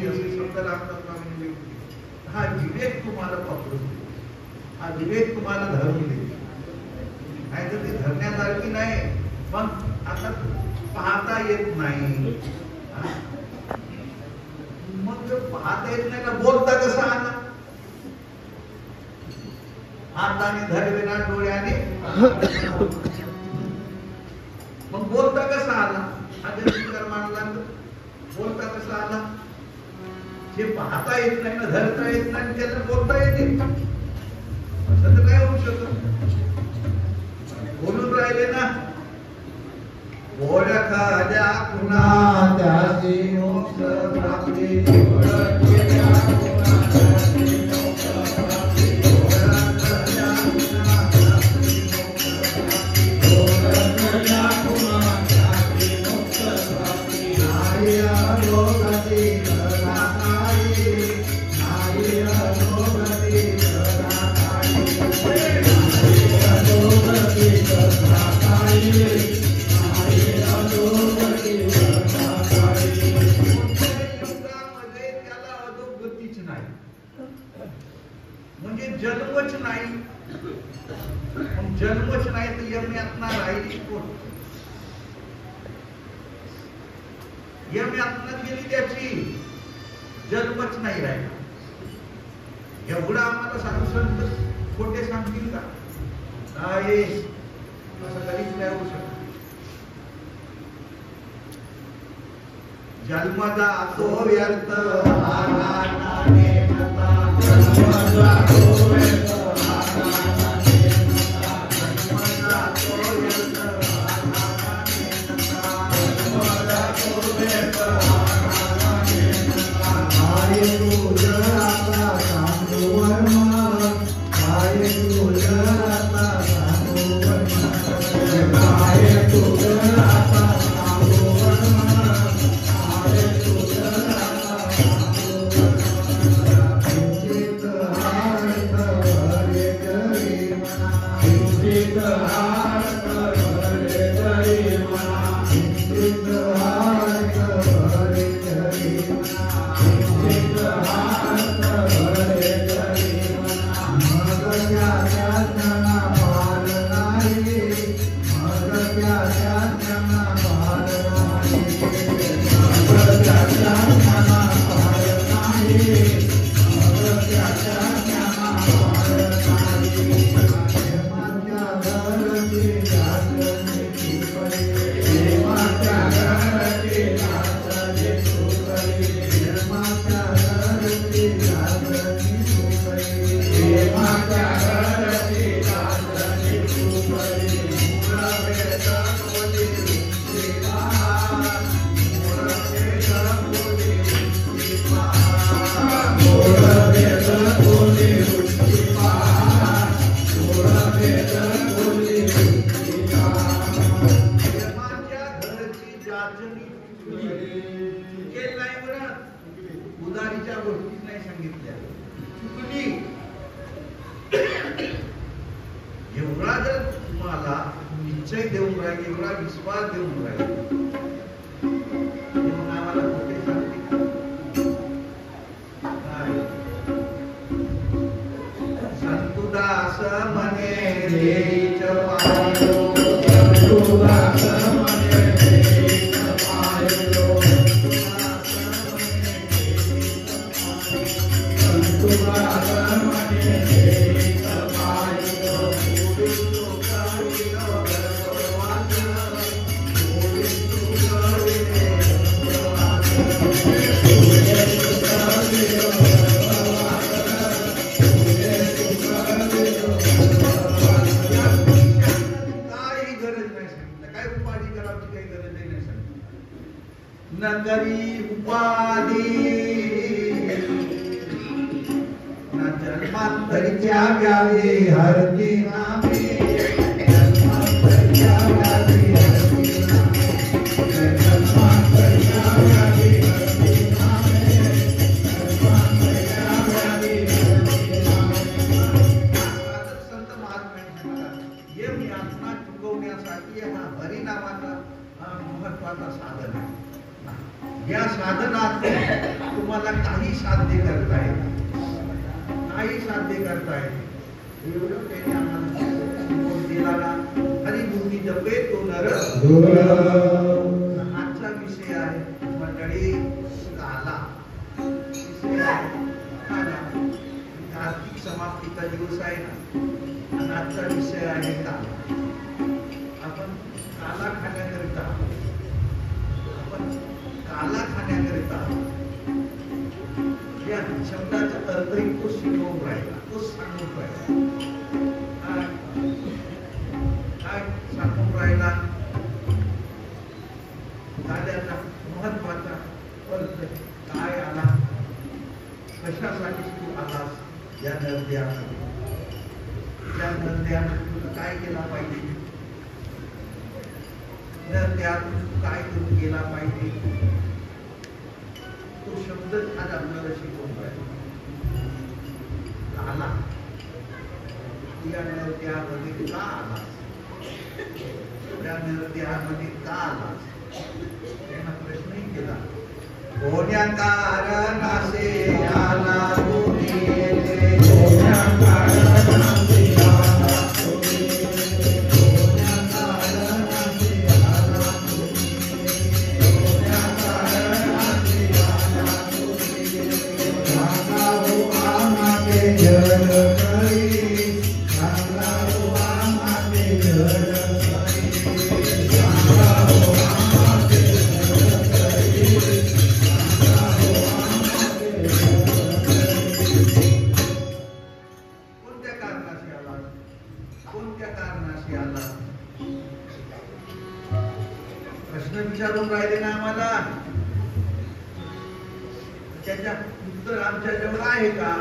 असे शब्द लागतात स्वामींनी. हा विवेक तुम्हाला पकडून दे, हा विवेक तुम्हाला धरून दे. नाही तर ते धरण्यासारखी नाही. मग आता पाहता येत नाही. मग जर पाहता येत नाही ना, बोलता कसं आला? हाताने धरवेना, डोळ्याने. मग बोलता कसा आला? बोलता कसा आला? जे पाहता येत नाही ना, धरता येत नाही, त्याला बोलता येते असं तर काय होऊ शकत? बोलून राहिले ना. ओळखाल्या पुन्हा त्याची मोक्ष प्राप्ती. म्हणजे जन्मच नाही. जन्मच नाही तर यमयातना राहिली कोण? यमयातना गेली त्याची, जन्मच नाही राहिला. एवढा आम्हाला साधू संत खोटे सांगतील का? नाही, असं कधीच नाही होऊ शकत. जन्म जातो व्यर्थ आनंदाने मता, जन्म जातो व्यर्थ आनंदाने मता, जन्म जातो व्यर्थ आनंदाने मता, जन्म जातो व्यर्थ आनंदाने मता. काय तुझं आता सांगू वर्मा, काय तुझं आता सांगू वर्मा, काय तुझं आता सांगू वर्मा. किंचित हार्थ उदारीच्या गोष्टी नाही सांगितल्या, चुकली. एवढा जर तुम्हाला निश्चय देऊन राहील, एवढा विश्वास देऊन राहील, मग आम्हाला कुठे सांगते संतुदास म्हणे देईच पायो, संतुदास म्हणे देईच पायो, संतुदास म्हणे देईच पायो, नगरी उपाधी न जन्मांतरीच्या व्याधी हरती नामे, जन्मांतरीच्या व्याधी हरती नामे, जन्मांतरीच्या व्याधी हरती नामे, जन्मांतरीच्या व्याधी हरती नामे. संत महात्म्यांनी सांगतात, हे मी आत्मा चुकवण्यासाठी हा हरिनामाचा महत्वाचा साधन आहे. या साधनात तुम्हाला काही साध्य करता येत, काही साध्य करता येत. एवढं त्यांनी आम्हाला दिला ना. हरिभूती जपे तो नर. आजचा विषय आहे मंडळी काला. विषय आहे काला. कार्तिक समाप्तीचा दिवस आहे ना, आणि आजचा विषय आहे काला. आपण काला खाण्याकरिता, काला खाण्याकरिता या शब्दाचा अर्थही तो शिकवून राहिला, तो सांगून राहिला. काय सांगून राहिला? काल्याचा महत्वाचा अर्थ काय आला, कशासाठी तू आलास या नद्यामध्ये, या नद्यामध्ये तुला काय केला पाहिजे, नद्यातून काय करून गेला पाहिजे, तो शब्द आज आपल्याला शिकवून राहिला. काला, या नद्यामध्ये का आलास, या नद्यामध्ये का आलास, त्यांना प्रश्नही केला. कोण्या कारणासे आला तुम्ही येथे, कोण्या कारणासे आला तुम्ही, कोण्या कारणासे आला तुम्ही, कोण्या कारणासे आला तुम्ही. सांगा हो आम्हाचे जड करी, सांगा हो आम्हाचे जड करी, सांगा हो आम्हाचे जड करी, सांगा हो आम्हाचे जड करी. कोणत्या कारणाशी आला, कोणत्या कारणाशी आला, प्रश्न विचारून राहिले ना आम्हाला. त्याच्या उत्तर आमच्या जवळ आहे का?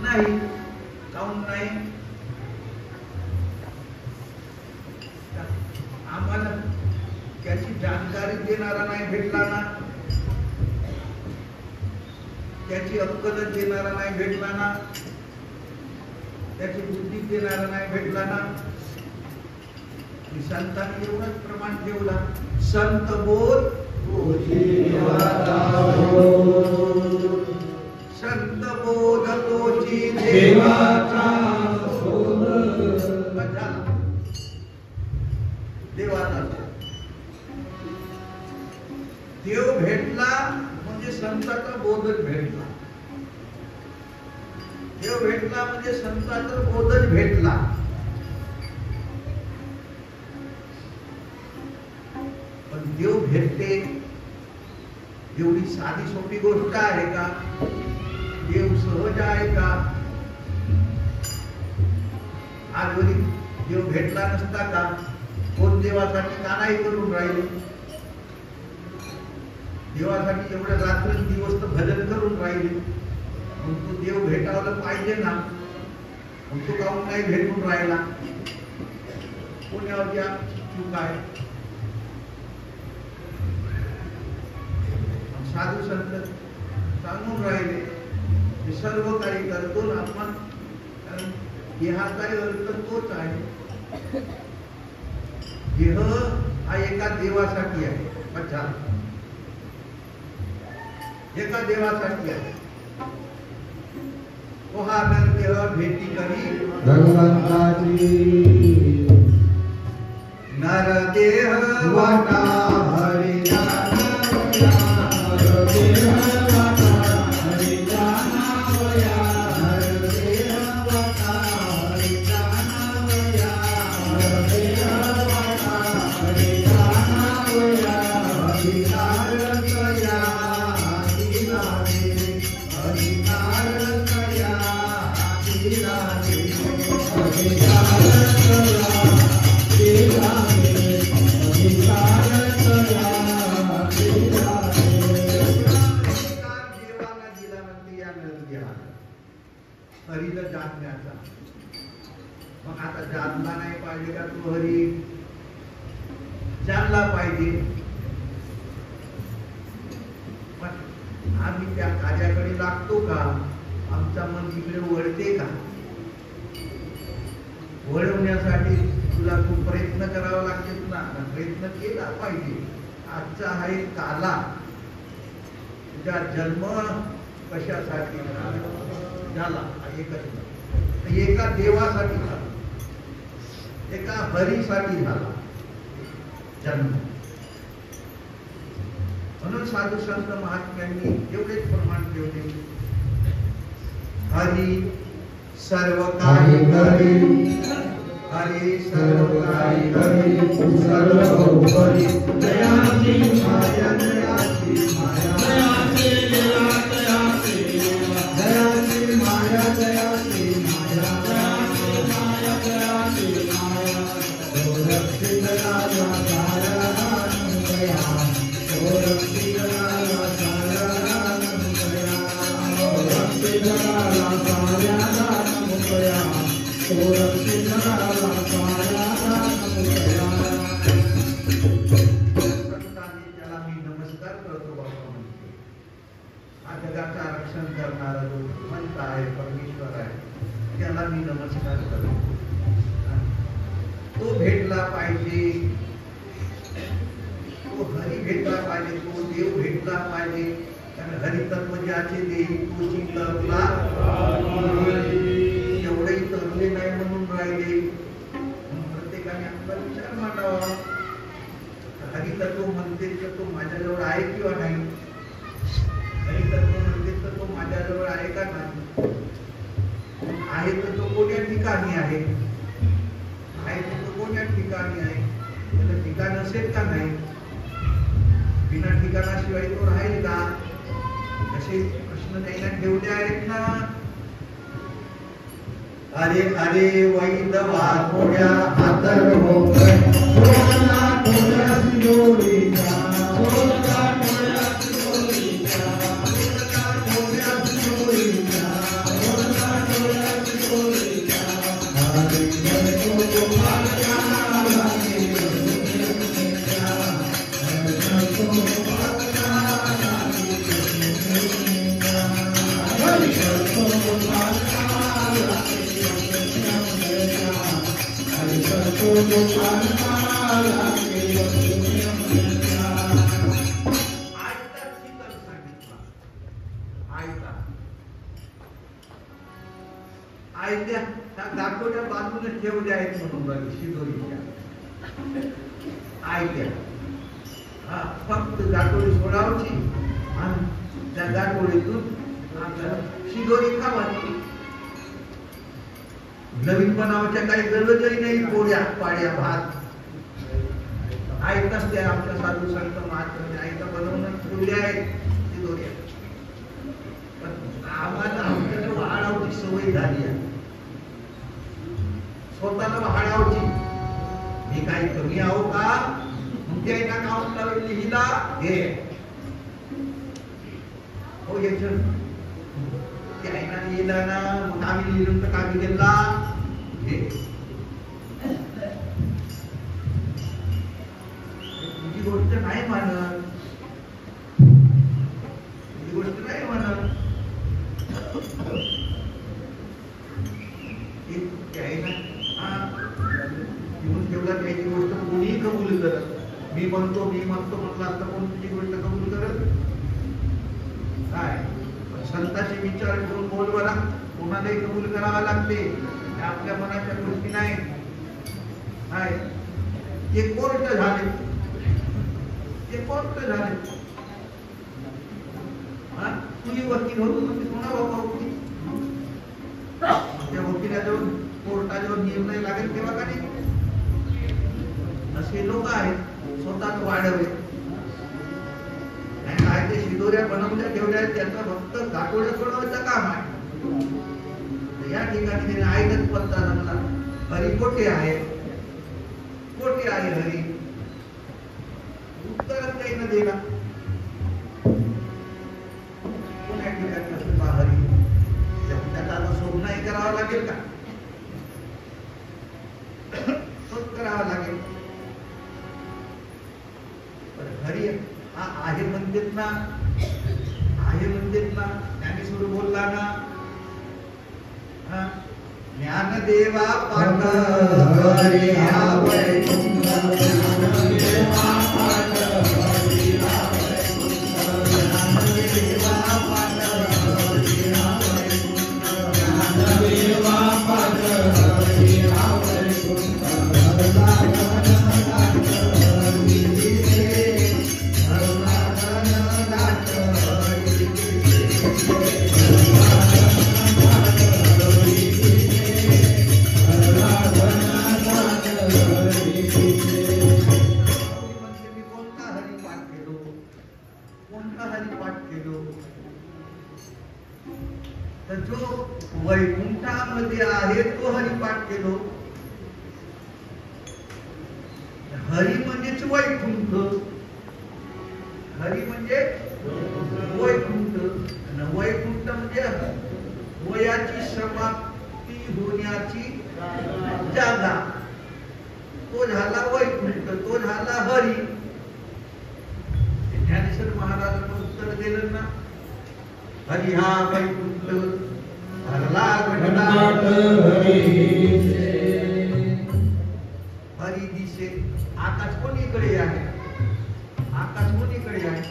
नाही. काऊन नाही? आम्हाला त्याची जानकारी देणारा नाही भेटला ना, त्याची अक्कल देणारा नाही भेटला ना, त्याची बुद्धी देणारा नाही भेटला ना. संतांनी एवढंच प्रमाण ठेवला, संत बोध, संत बोध तोची देवाचा शोध देवाचा देव भेटला म्हणजे संताचा बोधच भेटला. देव भेटला म्हणजे संताचा बोधच भेटला. पण देव भेटते एवढी साधी सोपी गोष्ट आहे का? देव सहज आहे का? आजवरी देव भेटला नसता का कोण देवासाठी कानाई करून राहिले? देवासाठी एवढ्या रात्र दिवस तर भजन करून राहिले. पण तो देव भेटायला पाहिजे ना, पण तो काहून नाही भेटून राहिला? कोणावरच्या चूक आहे? साधू संत सांगून राहिले की सर्व काही करतो ना आपण, कारण देहाचा अर्थ तोच आहे. देह हा एका देवासाठी आहे. अच्छा, एका देवासाठी आहे. तो हा देव भेटी करी भगवंताची नर देह वाटा हरी हरीला जाणण्याचा. मग आता जाणला नाही पाहिजे का तू हरी? जाणला पाहिजे. पण आम्ही त्या कार्याकडे लागतो का? आमचा मन तिकडे वळते का? वळवण्यासाठी तुला खूप प्रयत्न करावा लागेल ना. प्रयत्न केला पाहिजे. आजचा हा एक काला तुझा जन्म कशासाठी झाला? एका देवासाठी झाला, एका हरीसाठी झाला जन्म. म्हणून साधू संत महात्म्यांनी एवढेच प्रमाण ठेवले. हरी सर्व काही करी, हरी सर्व काही करी, सर्व उपरी दयाची माया, दयाची माया, दयाची लीला, दयाची लीला, दयाची माया, दयाची माया, दयाची माया, दयाची माया. गोरक्षितराजा सारानंद दया, गोरक्षितराजा सारानंद दया, गोरक्षितराजा सारानंद दया, गोरक्षितराजा सारानंद दया. संतांनी त्याला मी नमस्कार करतो बाबा म्हणते. हा जगाचा रक्षण करणारा जो भगवंत आहे, परमेश्वर आहे, त्याला मी नमस्कार करतो. तो भेटला पाहिजे, तो हरी भेटला पाहिजे, तो देव भेटला पाहिजे. कारण हरितत्व ज्याचे देही तोची तरला, एवढेही तरले नाही म्हणून राहिले. प्रत्येकाने आपला विचार मांडावा. हरितत्व म्हणते तर तो माझ्याजवळ आहे किंवा नाही? हरितत्व म्हणते तर तो माझ्याजवळ आहे का नाही? आहे तर तो कोणत्या ठिकाणी आहे? आहे तर तो कोणत्या ठिकाणी आहे? त्याला ठिकाण असेल का नाही? बिना ठिकाणाशिवाय तो राहील का? असे प्रश्न त्यांना ठेवले आहेत ना. अरे अरे वैद वाकोड्या अथर्व सोना कोड्या जोडीचा, सोना कोड्या जोडीचा, सोना कोड्या जोडीचा, सोना कोड्या जोडीचा. हरी हरी तो माला लागे दुनिया, हरी तो माला लागे दुनिया, हरी तो माला लागे. आयत्या त्या गाठोड्या बांधून ठेवल्या आहेत म्हणून बघ शिदोरीच्या आयत्या. हा फक्त गाठोडी सोडावची आणि त्या गाठोडीतून आपल्याला शिदोरी खावायची. नवीन बनावाच्या काही गरजही नाही. पोळ्या पाड्या भात ऐकताच त्या आमच्या साधू संत महात्मा ऐकता बनवून ठेवल्या आहेत शिदोऱ्या. पण आम्हाला आमच्या वाढावची सवय झाली आहे. स्वतःला वाढावची. मी काही कमी आहो का मग ते एका काउंट लावली लिहिला हे हो याच्या त्याला लिहिलं ना मग आम्ही लिहिलं तर कामी गेला हे तुझी गोष्ट नाही मानत. तुझी गोष्ट नाही मानत. ठेवला त्याची गोष्ट कोणीही कबूल करत. मी म्हणतो म्हटलं असता कोण तुझी गोष्ट कबूल करत काय. संतांचे विचार करून बोलवाला कोणालाही कबूल करावा लागते. आपल्या मनाच्या गोष्टी नाही. ते कोर्ट झाले. ते कोर्ट झाले. तुझी वकील होतो म्हणजे कोणा बाबा वकील त्या वकिलाजवळ कोर्टाजवळ निर्णय लागेल तेव्हा का नाही. असे लोक आहेत स्वतःच वाढवले काय ते शिदोऱ्या बनवल्या ठेवल्या त्याचा फक्त गाठोड्या सोडवायचं काम आहे. या ठिकाणी त्याने आयतच पत्ता जमला. हरी कोठे आहे. कोठे आहे हरी. उत्तरच काही न दिला. कोण्या ठिकाणी असेल बा हरी. त्याचा आता शोध नाही करावा लागेल का. शोध करावा लागेल. हरी आहे म्हणतात ना. आहे म्हणतात ना. ज्ञानेश्वर बोलला ना ज्ञानदेवा पाठ हरी वैकुंठामध्ये आहे तो हरिपाठ केलो. हरी म्हणजेच वैकुंठ. हरी म्हणजे वैकुंठ. वैकुंठ म्हणजे वयाची समाप्ती होण्याची जागा. तो झाला वैकुंठ. तो झाला हरी. ज्ञानेश्वर महाराजांना उत्तर दिलं ना. हरी हा वैकुंठ हरी दिसे. आकाश कोणीकडे आहे. आकाश कोणीकडे आहे.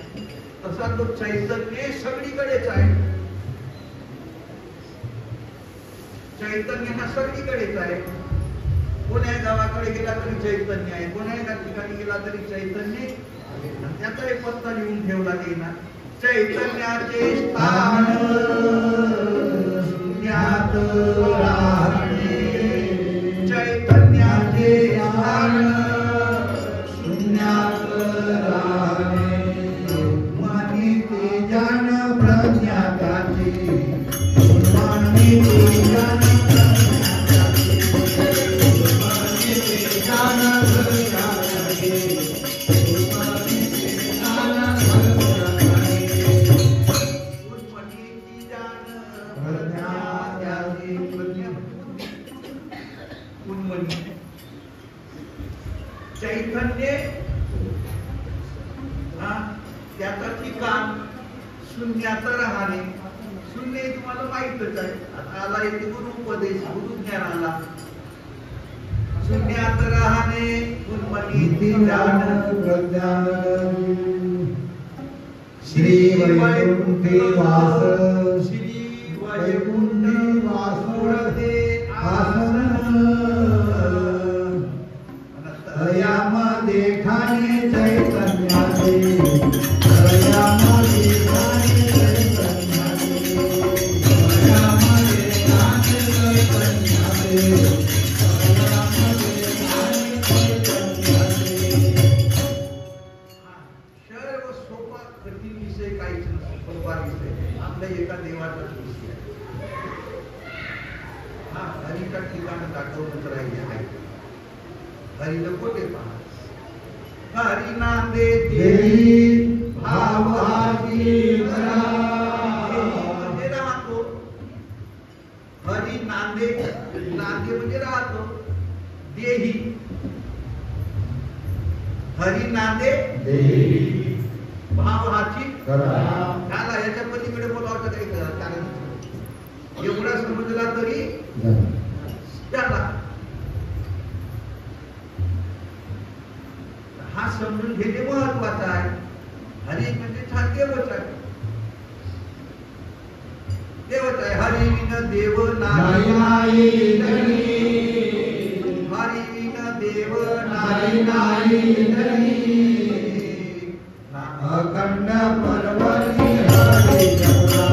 तसा तो चैतन्य सगळीकडेच आहे. चैतन्य हा सगळीकडेच आहे. कोण्या गावाकडे गेला तरी चैतन्य आहे. कोण्या ठिकाणी गेला तरी चैतन्य. त्याचा एक पत्ता लिहून ठेवला गेला. चैतन्याचे स्थान शून्यात राहणे. चैतन्याचे स्थान शून्यात राहणे. मनी तेजान प्रज्ञाताची. मनी तेजान प्रज्ञाताची. मनी तेजान प्रज्ञाताची. चैतन्य त्याचा ठिकाण शून्यात राहणे. शून्य तुम्हाला माहितच आहे. आता आला येते गुरु उपदेश गुरु ज्ञानाला. शून्यात राहणे. श्री वैकुंठे वास. श्री वैकुंठे वासुरते ठिकाण दाखवूनच राहिले आहे. हरीला कोठे पहा, हरी नांदे देई भावाची म्हणजे राहतो. हरी नांदे, नांदे म्हणजे राहतो. देही, हरी नांदे देही भाव हाची त्याला याच्या पलीकडे बोलावं काही कारण एवढा समजला तरी त्याला हा समजून घेणे महत्वाचा आहे. हरी म्हणजे देवच आहे, देवच आहे. हरी विन देव नाही, हरी विन देव नाही, अखंड पर्वती हरी जगला,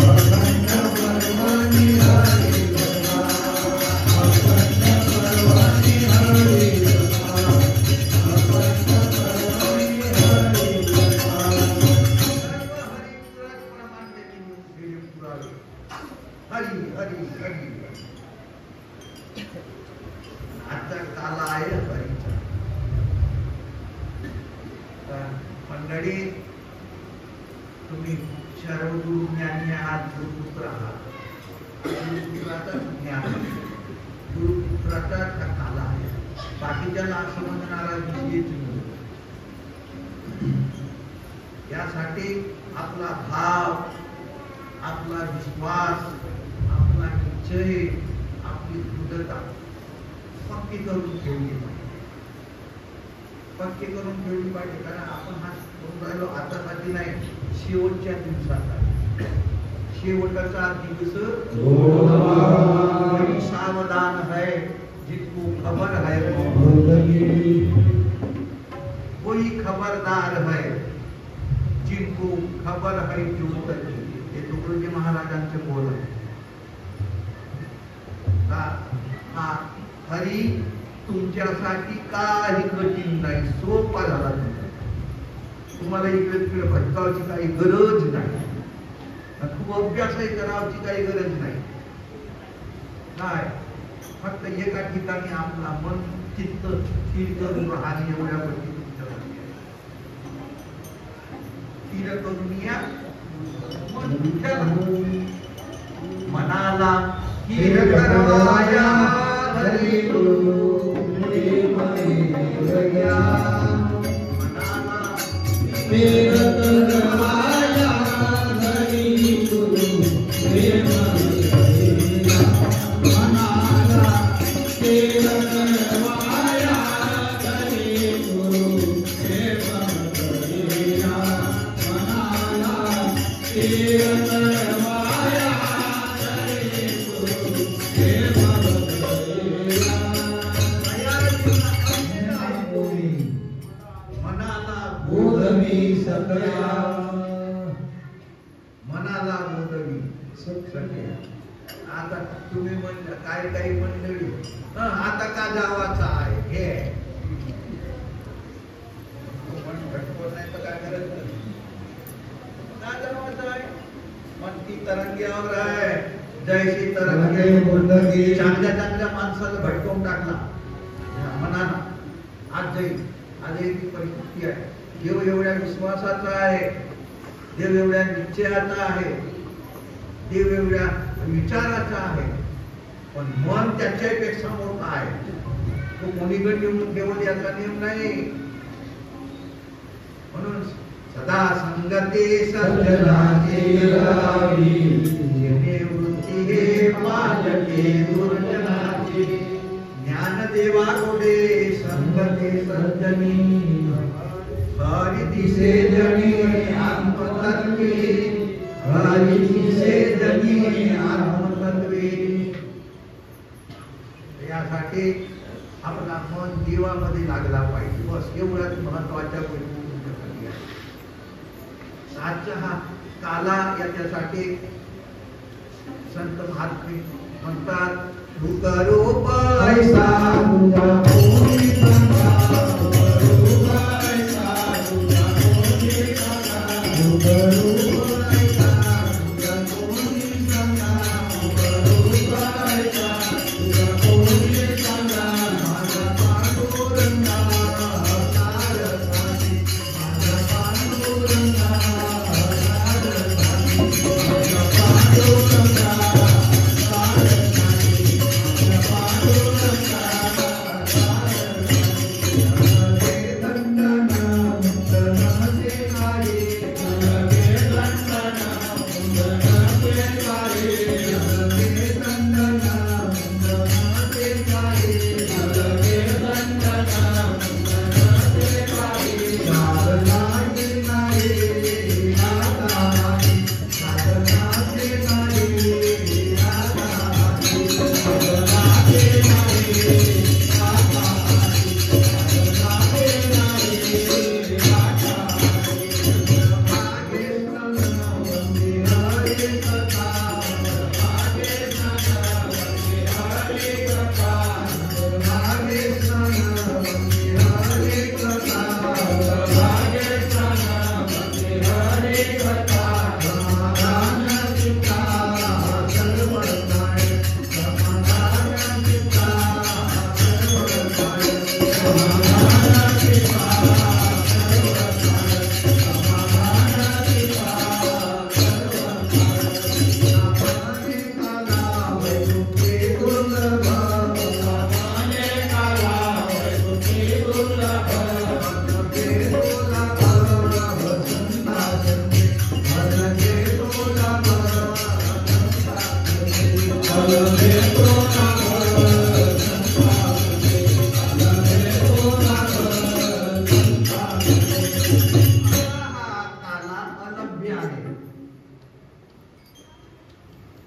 अखंड पर्वती हरी जगला, अखंड पर्वती हरी जगला, अखंड पर्वती हरी जगला. हरी हरी हरी आता काला आहे हरीचा. मंडळी, तुम्ही सर्व गुरु ज्ञानी आहात, गुरुपुत्र आहात. गुरुपुत्राचा ज्ञान, गुरुपुत्राचा काला आहे. बाकीच्याला समजणारा विषयच नाही. यासाठी आपला भाव, आपला विश्वास, आपला निश्चय, आपली दृढता पक्की करून ठेवली पाहिजे. पक्की करून ठेवली पाहिजे. कारण आपण हा करून राहिलो आतासाठी नाही, शेवटच्या दिवसात आहे. शेवटचा दिवस सावधान है जिसको खबर है, कोई खबरदार है जिनको खबर है ज्योत. हे तुकडोजी महाराजांचे बोल आहे. हा हरी तुमच्यासाठी काही कठीण नाही, सोपा झाला. तुम्हाला इकडे तिकडे भटकावची काही गरज नाही, खूप अभ्यासही करावची काही गरज नाही. काय फक्त एका ठिकाणी आपला मन चित्त स्थिर करून राहणे एवढ्या गोष्टी तुमच्यासाठी स्थिर करून या. मनाला स्थिर करवाया हरी गुरु, मनाला बोधवी सत्य. आता तुम्ही म्हणलं काही काही मंडळी आता का जावाचा आहे हे नाही तर काय करायचं, का जावाचा आहे. पण ती तरंग्यावर आहे, जैसी तरंगे. चांगल्या चांगल्या माणसाला भटकवून टाकला मनाला. आज जाईल, आज एक परिस्थिती आहे. देव एवढ्या विश्वासाचा आहे, देव एवढ्या निश्चयाचा आहे, देव एवढ्या विचाराचा आहे, पण मन त्याच्यापेक्षा मोठा आहे. तो कोणीकडे येऊन ठेवल याचा नियम नाही. म्हणून सदा संगते सज्जनाची लावी, जेणे वृत्ती हे पालके दुर्जनाची. ज्ञानदेवा गोडे संगते सज्जनी, हरि दिसे जनी आत्मतत्वे, हरि दिसे जनी आत्मतत्वे. यासाठी आपला मन देवामध्ये लागला पाहिजे. बस एवढ्याच महत्वाच्या गोष्टी तुमच्यासाठी आहे. आजचा हा काला याच्यासाठी संत महात्मे म्हणतात, रूप ऐसा तुझा कोणी सांगा,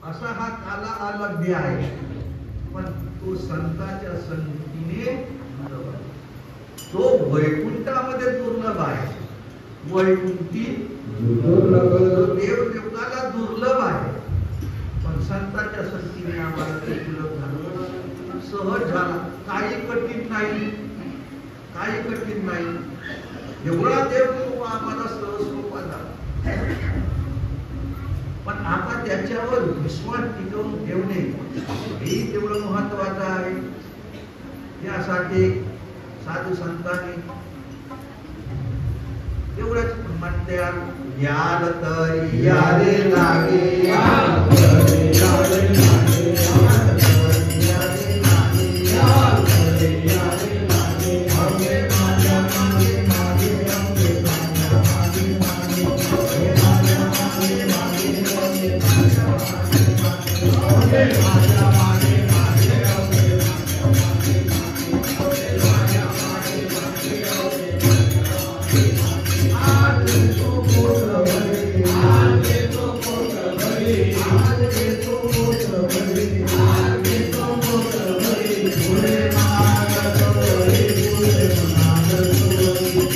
असा हा काला अलभ्य आहे, पण तो संतांच्या संगतीने तो वैकुंठामध्ये दुर्लभ आहे. वैकुंठी देव देवताला दुर्लभ आहे, पण संतांच्या संगतीने आम्हाला ते सुलभ झालं, सहज झाला. काही कठीण नाही, काही कठीण नाही. एवढा देव तो आम्हाला सहज सोपा झाला. पण आता त्याच्यावर विश्वास टिकवून ठेवणे हे तेवढं महत्वाचं आहे. यासाठी साधू संतांनी एवढंच म्हणतात, याल तरी याले लागे, याल तरी याले लागे, याल तरी याले लागे, याल तरी याले लागे, अंगे माझ्या मागे मागे, अंगे माझ्या मागे मागे, अंगे माझ्या मागे मागे, अंगे माझ्या मागे मागे, अंगे माझ्या मागे मागे, अंगे माझ्या मागे मागे, अंगे माझ्या मागे मागे, अंगे आज तो मोठ भले, आज तो मोठ भले, आज तो मोठ भले, आज तो मोठ भले, पुढे मागत वरी, पुढे मागत वरी,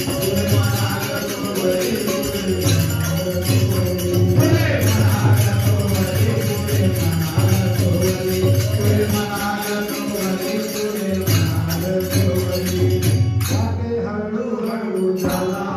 पुढे मागत वरी, पुढे मागत वरी, पुढे मागत वरी, पुढे मागत वरी, पुढे मागत वरी, पुढे मागत वरी. आगे हळू हळू चला,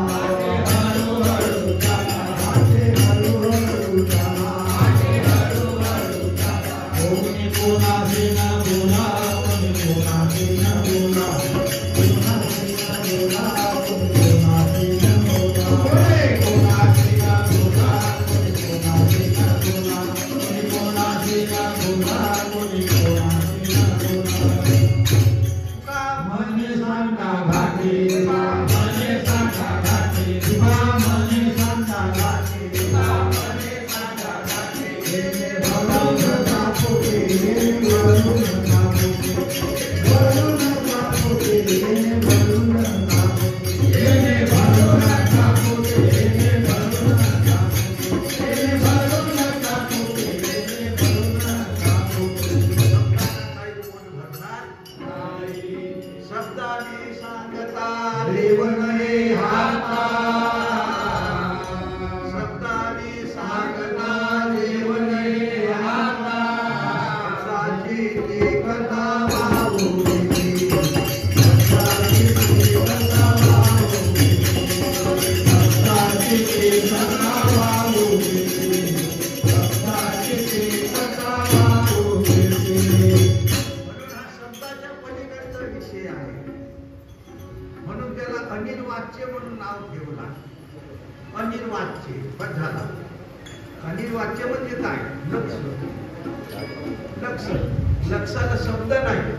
लक्षाला शब्द नाही,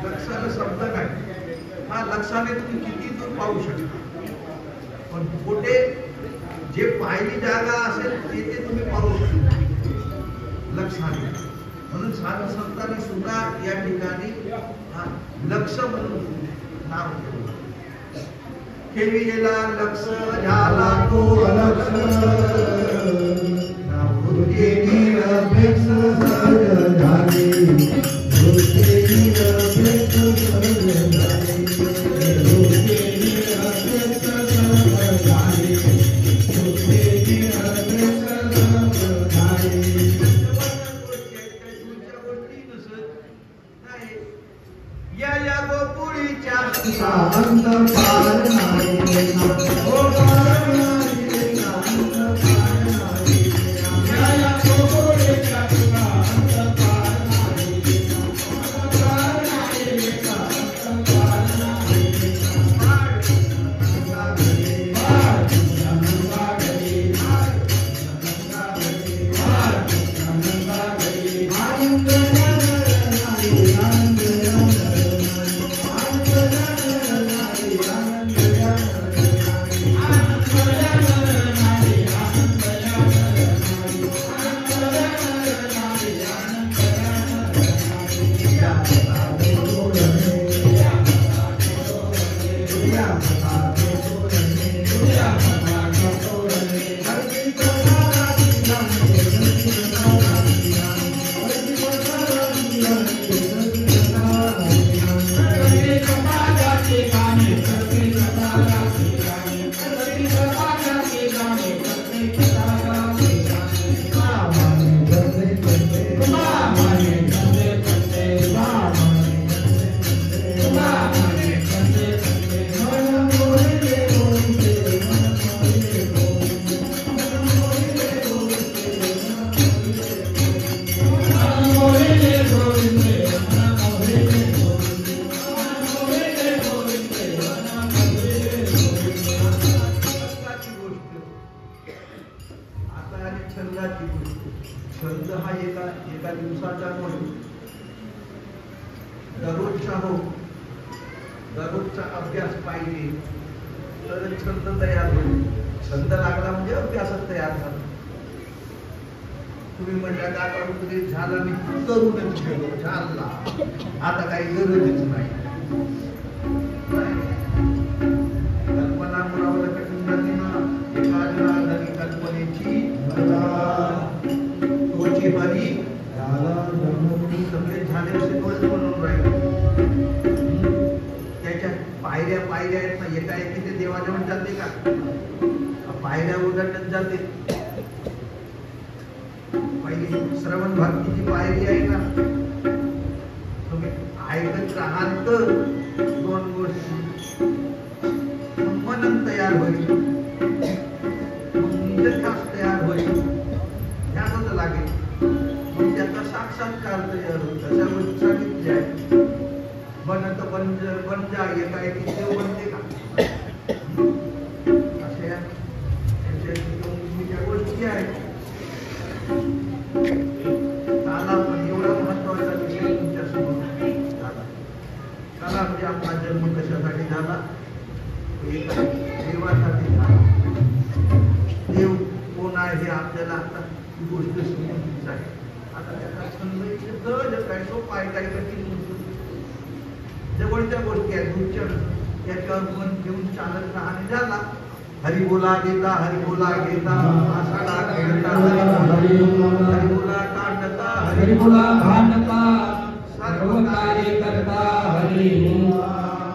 लक्षाला शब्द नाही. हा लक्षाने तुम्ही किती दूर पाहू शकता, पण कुठे जे पाहिली जागा असेल तिथे तुम्ही पाहू शकता लक्षाने. म्हणून साधू संतांनी सुद्धा या ठिकाणी लक्ष म्हणून नाव ठेवलं. ठेवीला लक्ष झाला तो अलक्ष, निरपेक्ष सहज झाली, निरपेक्ष सहज झाली, निरपेक्ष सहज झाली, या गोपुळीच्या शांत पार नाही, ओ पार नाही, शांत पार नाही, या गोपुळीच्या शांत पार नाही, शांत पार नाही, शांत पार नाही, एका दिवसाचा होईल, दररोजचा हो, दररोजचा अभ्यास पाहिजे तर छंद तयार होईल. छंद लागला म्हणजे अभ्यासात तयार झाला. तुम्ही म्हटलं का करून झाला मी करूनच गेलो, झाला आता काही गरजच नाही. कल्पना मुळावर कठीण जाते ना. एखाद्या झाली कल्पनेची तोची हरी सगळे झाले असे डोळे बनवून राहिले. त्याच्या पायऱ्या पायऱ्या आहेत ना, एका एकी ते देवाजवळ जाते का? पायऱ्या उलटत जाते. पहिली श्रवण भक्तीची पायरी आहे ना, तुम्ही ऐकत राहाल तर दोन गोष्टी, मनन तयार होईल, निजध्यास तयार होईल, ध्यानच लागेल, मग त्याचा साक्षात्कार तयार होईल. अशा गोष्टी सांगितल्या आहेत. बनत बन जा, एका एकी देव बनते का? अशा त्या गोष्टी आहेत. काला पण एवढा महत्वाचा विषय तुमच्या समोर झाला. काला म्हणजे आपला जन्म कशासाठी झाला? एका देवासाठी झाला. देव कोण आहे हे आपल्याला आता ही गोष्ट समजून आहे. आता त्याचा छंद सहज काय सोपा आहे, काही कठीण नसतो. जवळच्या गोष्टी आहेत, दूरच्या त्याच्यावर मन घेऊन चालत राहणे झाला. हरी बोला देता, हरी बोला घेता, आषाढा खेळता, हरी बोला काढता, हरि बोला भांडता, सर्व कार्य करता हरि बोला.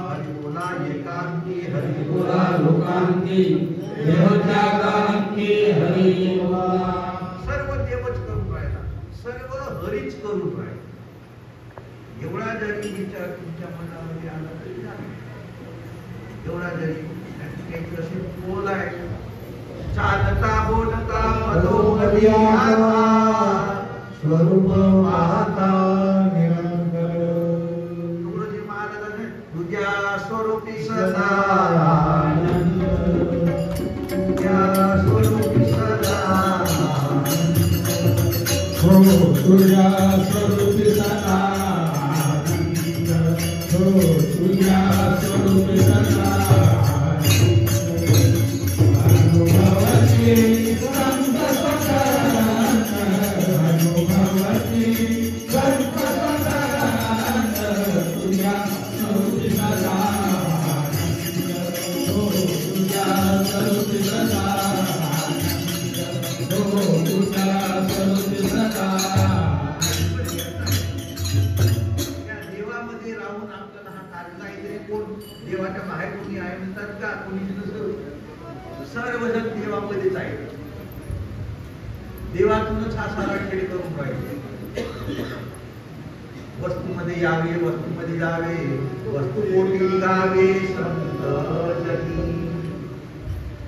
हरी बोला एकांती, हरी बोला लोकांती, देह त्यागांती हरि बोला. सर्व देवच करून राहिला, सर्व हरीच करून राहिला. एवढा जरी विचार तुमच्या मनामध्ये आला तरी झाला. एवढा जरी असे बोल आहे, चालता बोलता मधोमधी आता, स्वरूप पाहता निरंतर. तुकडोजी महाराजांनी तुझ्या स्वरूपी सदा आनंद, तुझ्या स्वरूपी सदा हो तुझ्या स्वरूपी सदा आनंद, हो तुझ्या स्वरूपी सदा देवाच्या बाहेर कोणी आहे म्हणतात का? कोणी सर्वजण देवामध्येच आहे. देवातूनच हा सारा खेळ करून राहिले. वस्तूमध्ये यावे, वस्तूमध्ये जावे, वस्तू कोटी गावे संत जनी.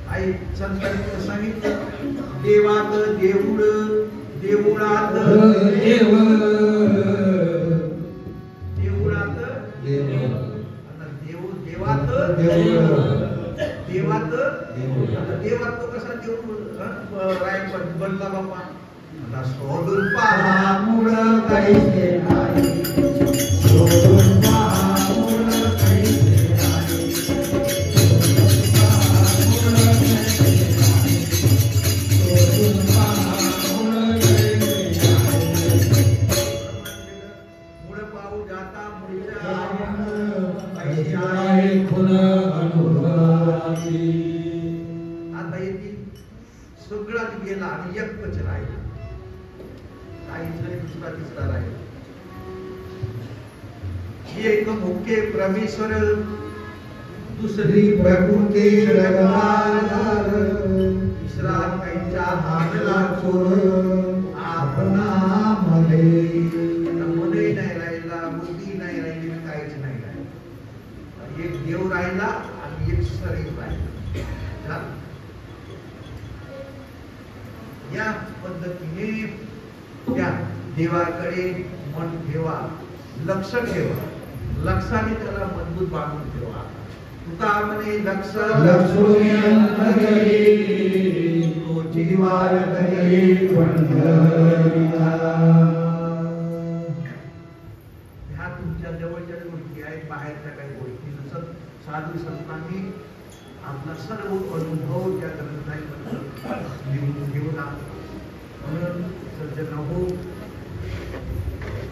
आई संतांनी सांगितलं, देवात देऊळ, देऊळात देव, देऊळात देव, देवात देवात देवात तो कसा देव राय बनला बापा? आता सोडून पहा मूळ कैसे नाही, सोडून पहा मूळ कैसे नाही, सोडून पहा मूळ कैसे नाही. मूळ पाहू जाता मुळीच्या खुन अनुभवाची. आता येथील सगळाच गेला आणि एकच राहिला. काहीच नाही, दुसरा तिसरा राहिला. एक मुख्य परमेश्वर, दुसरी प्रकृती जगदाधार, तिसरा काहींचा हाडला चोर आपणामध्ये. मनही नाही राहिला, बुद्धी नाही राहिली, काहीच नाही राहिलं. एक देव राहिला आणि एक शरीर राहिला. या पद्धतीने त्या देवाकडे मन ठेवा, लक्ष ठेवा, लक्षाने त्याला मजबूत बांधून ठेवा. तुका म्हणे लक्ष लक्ष्मी अंतरी, तो जीवार करी पंढरीला. साधू संतांनी आपला सर्व अनुभव त्या ग्रंथांमध्ये लिहून घेऊन म्हणून सज्जनाहो,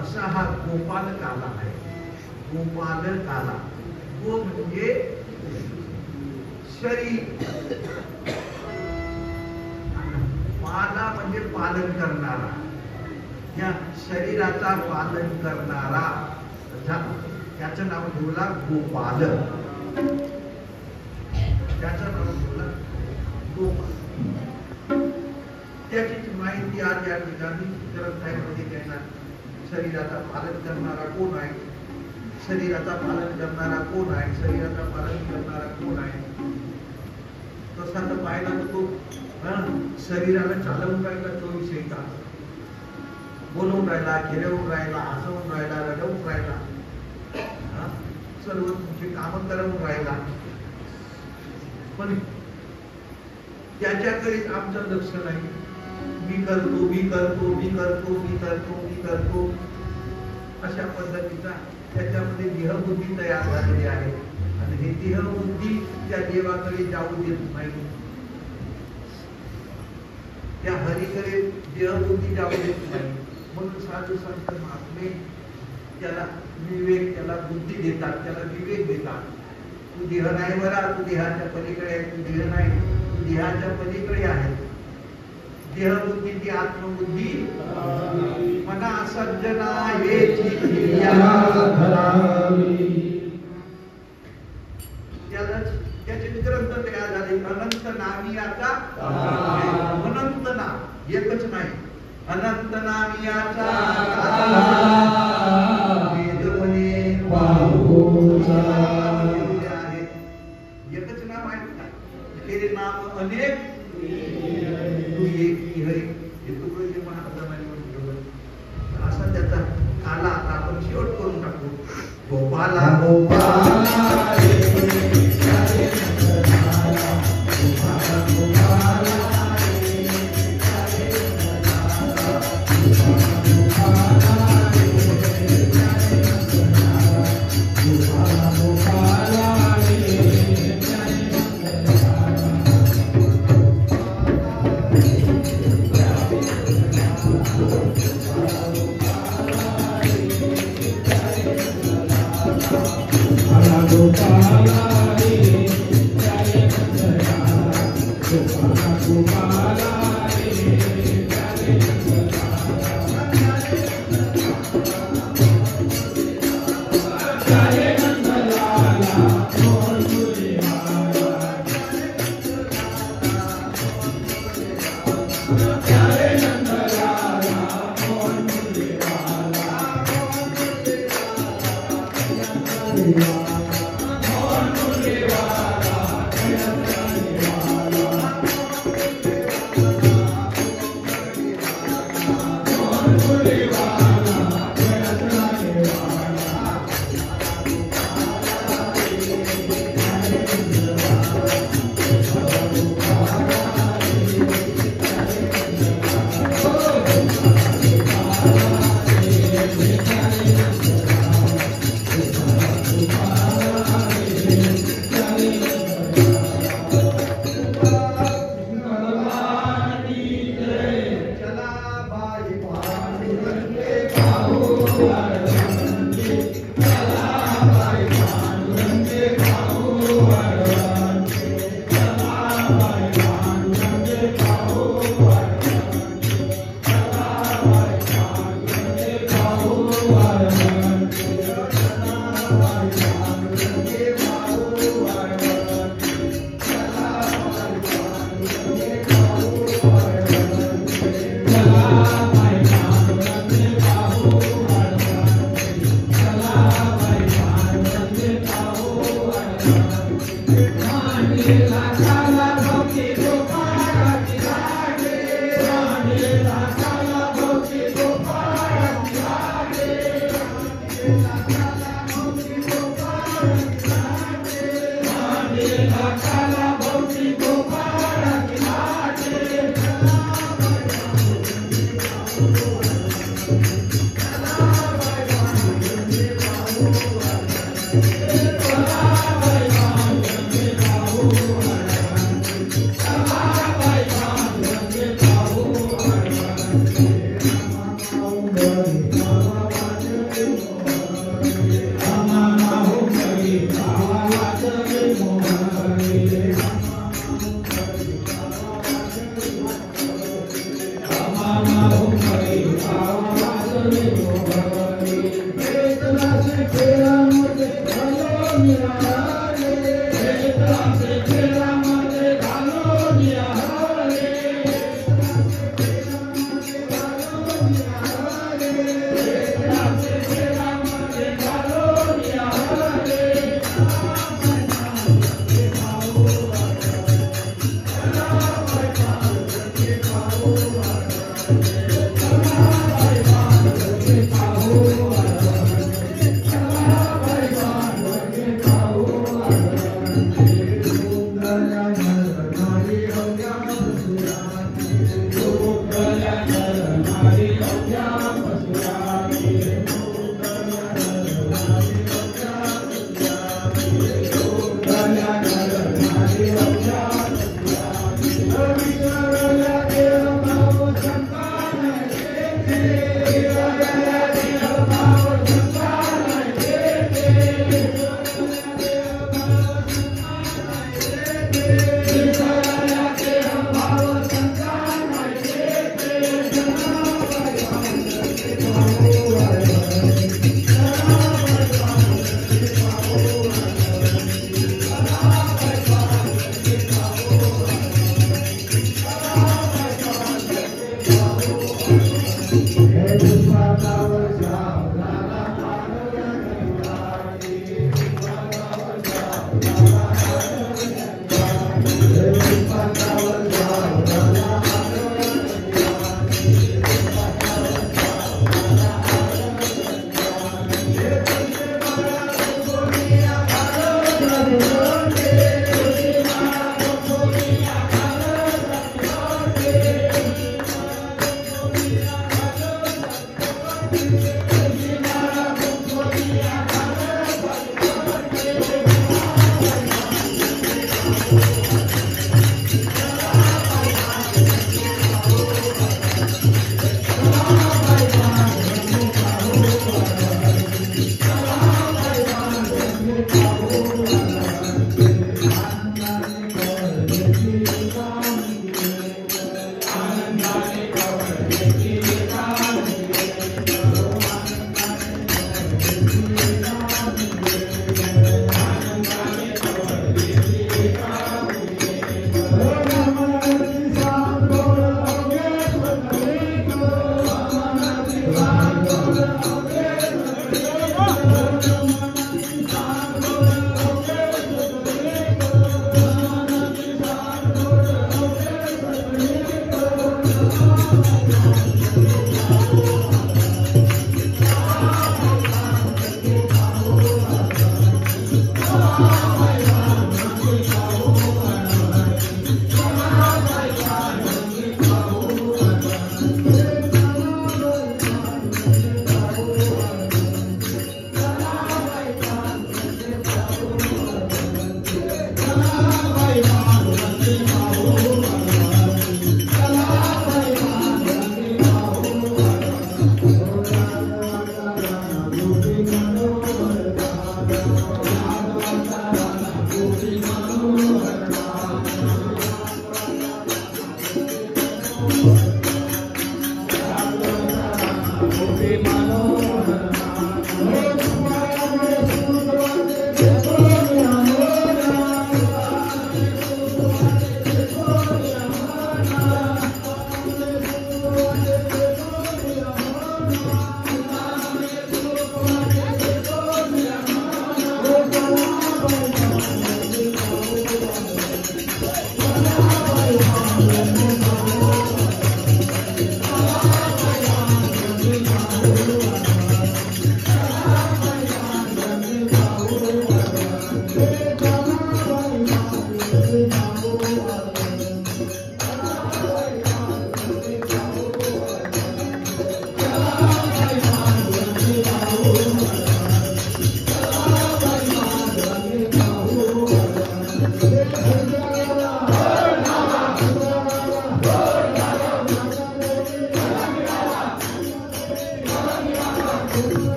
असा हा गोपाल काला आहे. गोपाल काला, गो म्हणजे शरीर, पाला म्हणजे पालन करणारा, या शरीराचा पालन करणारा, त्याचं नाव ठेवला गोपाल. त्याचं नाव ठेवला गोपाल. त्याची माहिती आज या ठिकाणी ग्रंथामध्ये देणार. शरीराचा पालन करणारा कोण आहे, शरीराचा पालन करणारा कोण आहे, शरीराचा पालन करणारा कोण आहे. तसा तर पाहिला तो शरीराला चालवून राहिला, 24 तास बोलवून राहिला, खेळवून राहिला, हसवून राहिला, रडवून राहिला, सर्व तुमची कामं करवून राहिला. पण त्याच्याकडे आमचं लक्ष नाही. मी करतो, मी करतो, मी करतो, मी करतो, मी करतो, अशा पद्धतीचा त्याच्यामध्ये देहबुद्धी तयार झालेली आहे. आणि हे देहबुद्धी त्या देवाकडे जाऊ देत नाही, त्या हरीकडे देहबुद्धी जाऊ देत नाही. म्हणून साधू संत महात्मे त्याला विवेक, त्याला बुद्धी देतात, त्याला विवेक देतात. तू देह नाही बरा, तू देहाच्या पलीकडे आहे, तू देह नाही, तू देहाच्या पलीकडे आहे. देहबुद्धी ती आत्मबुद्धी मना सज्जना हेची त्याचे ग्रंथ तयार झाले. अनंत नामियाचा, अनंत नाम एकच नाही, अनंत नामियाचा वेदवने बाहुचा आहे. एकच नाम आहे का? तेरे नाम अनेक तू एक हरी, हे तुकडे महाराजांनी म्हटलं. असा त्याचा काला आता आपण शेवट करून टाकू. गोपाला गोपाला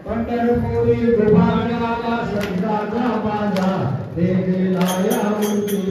पंढरपुरी विभागाला संताचा माझा देवीलाया मूर्ती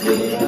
Yeah.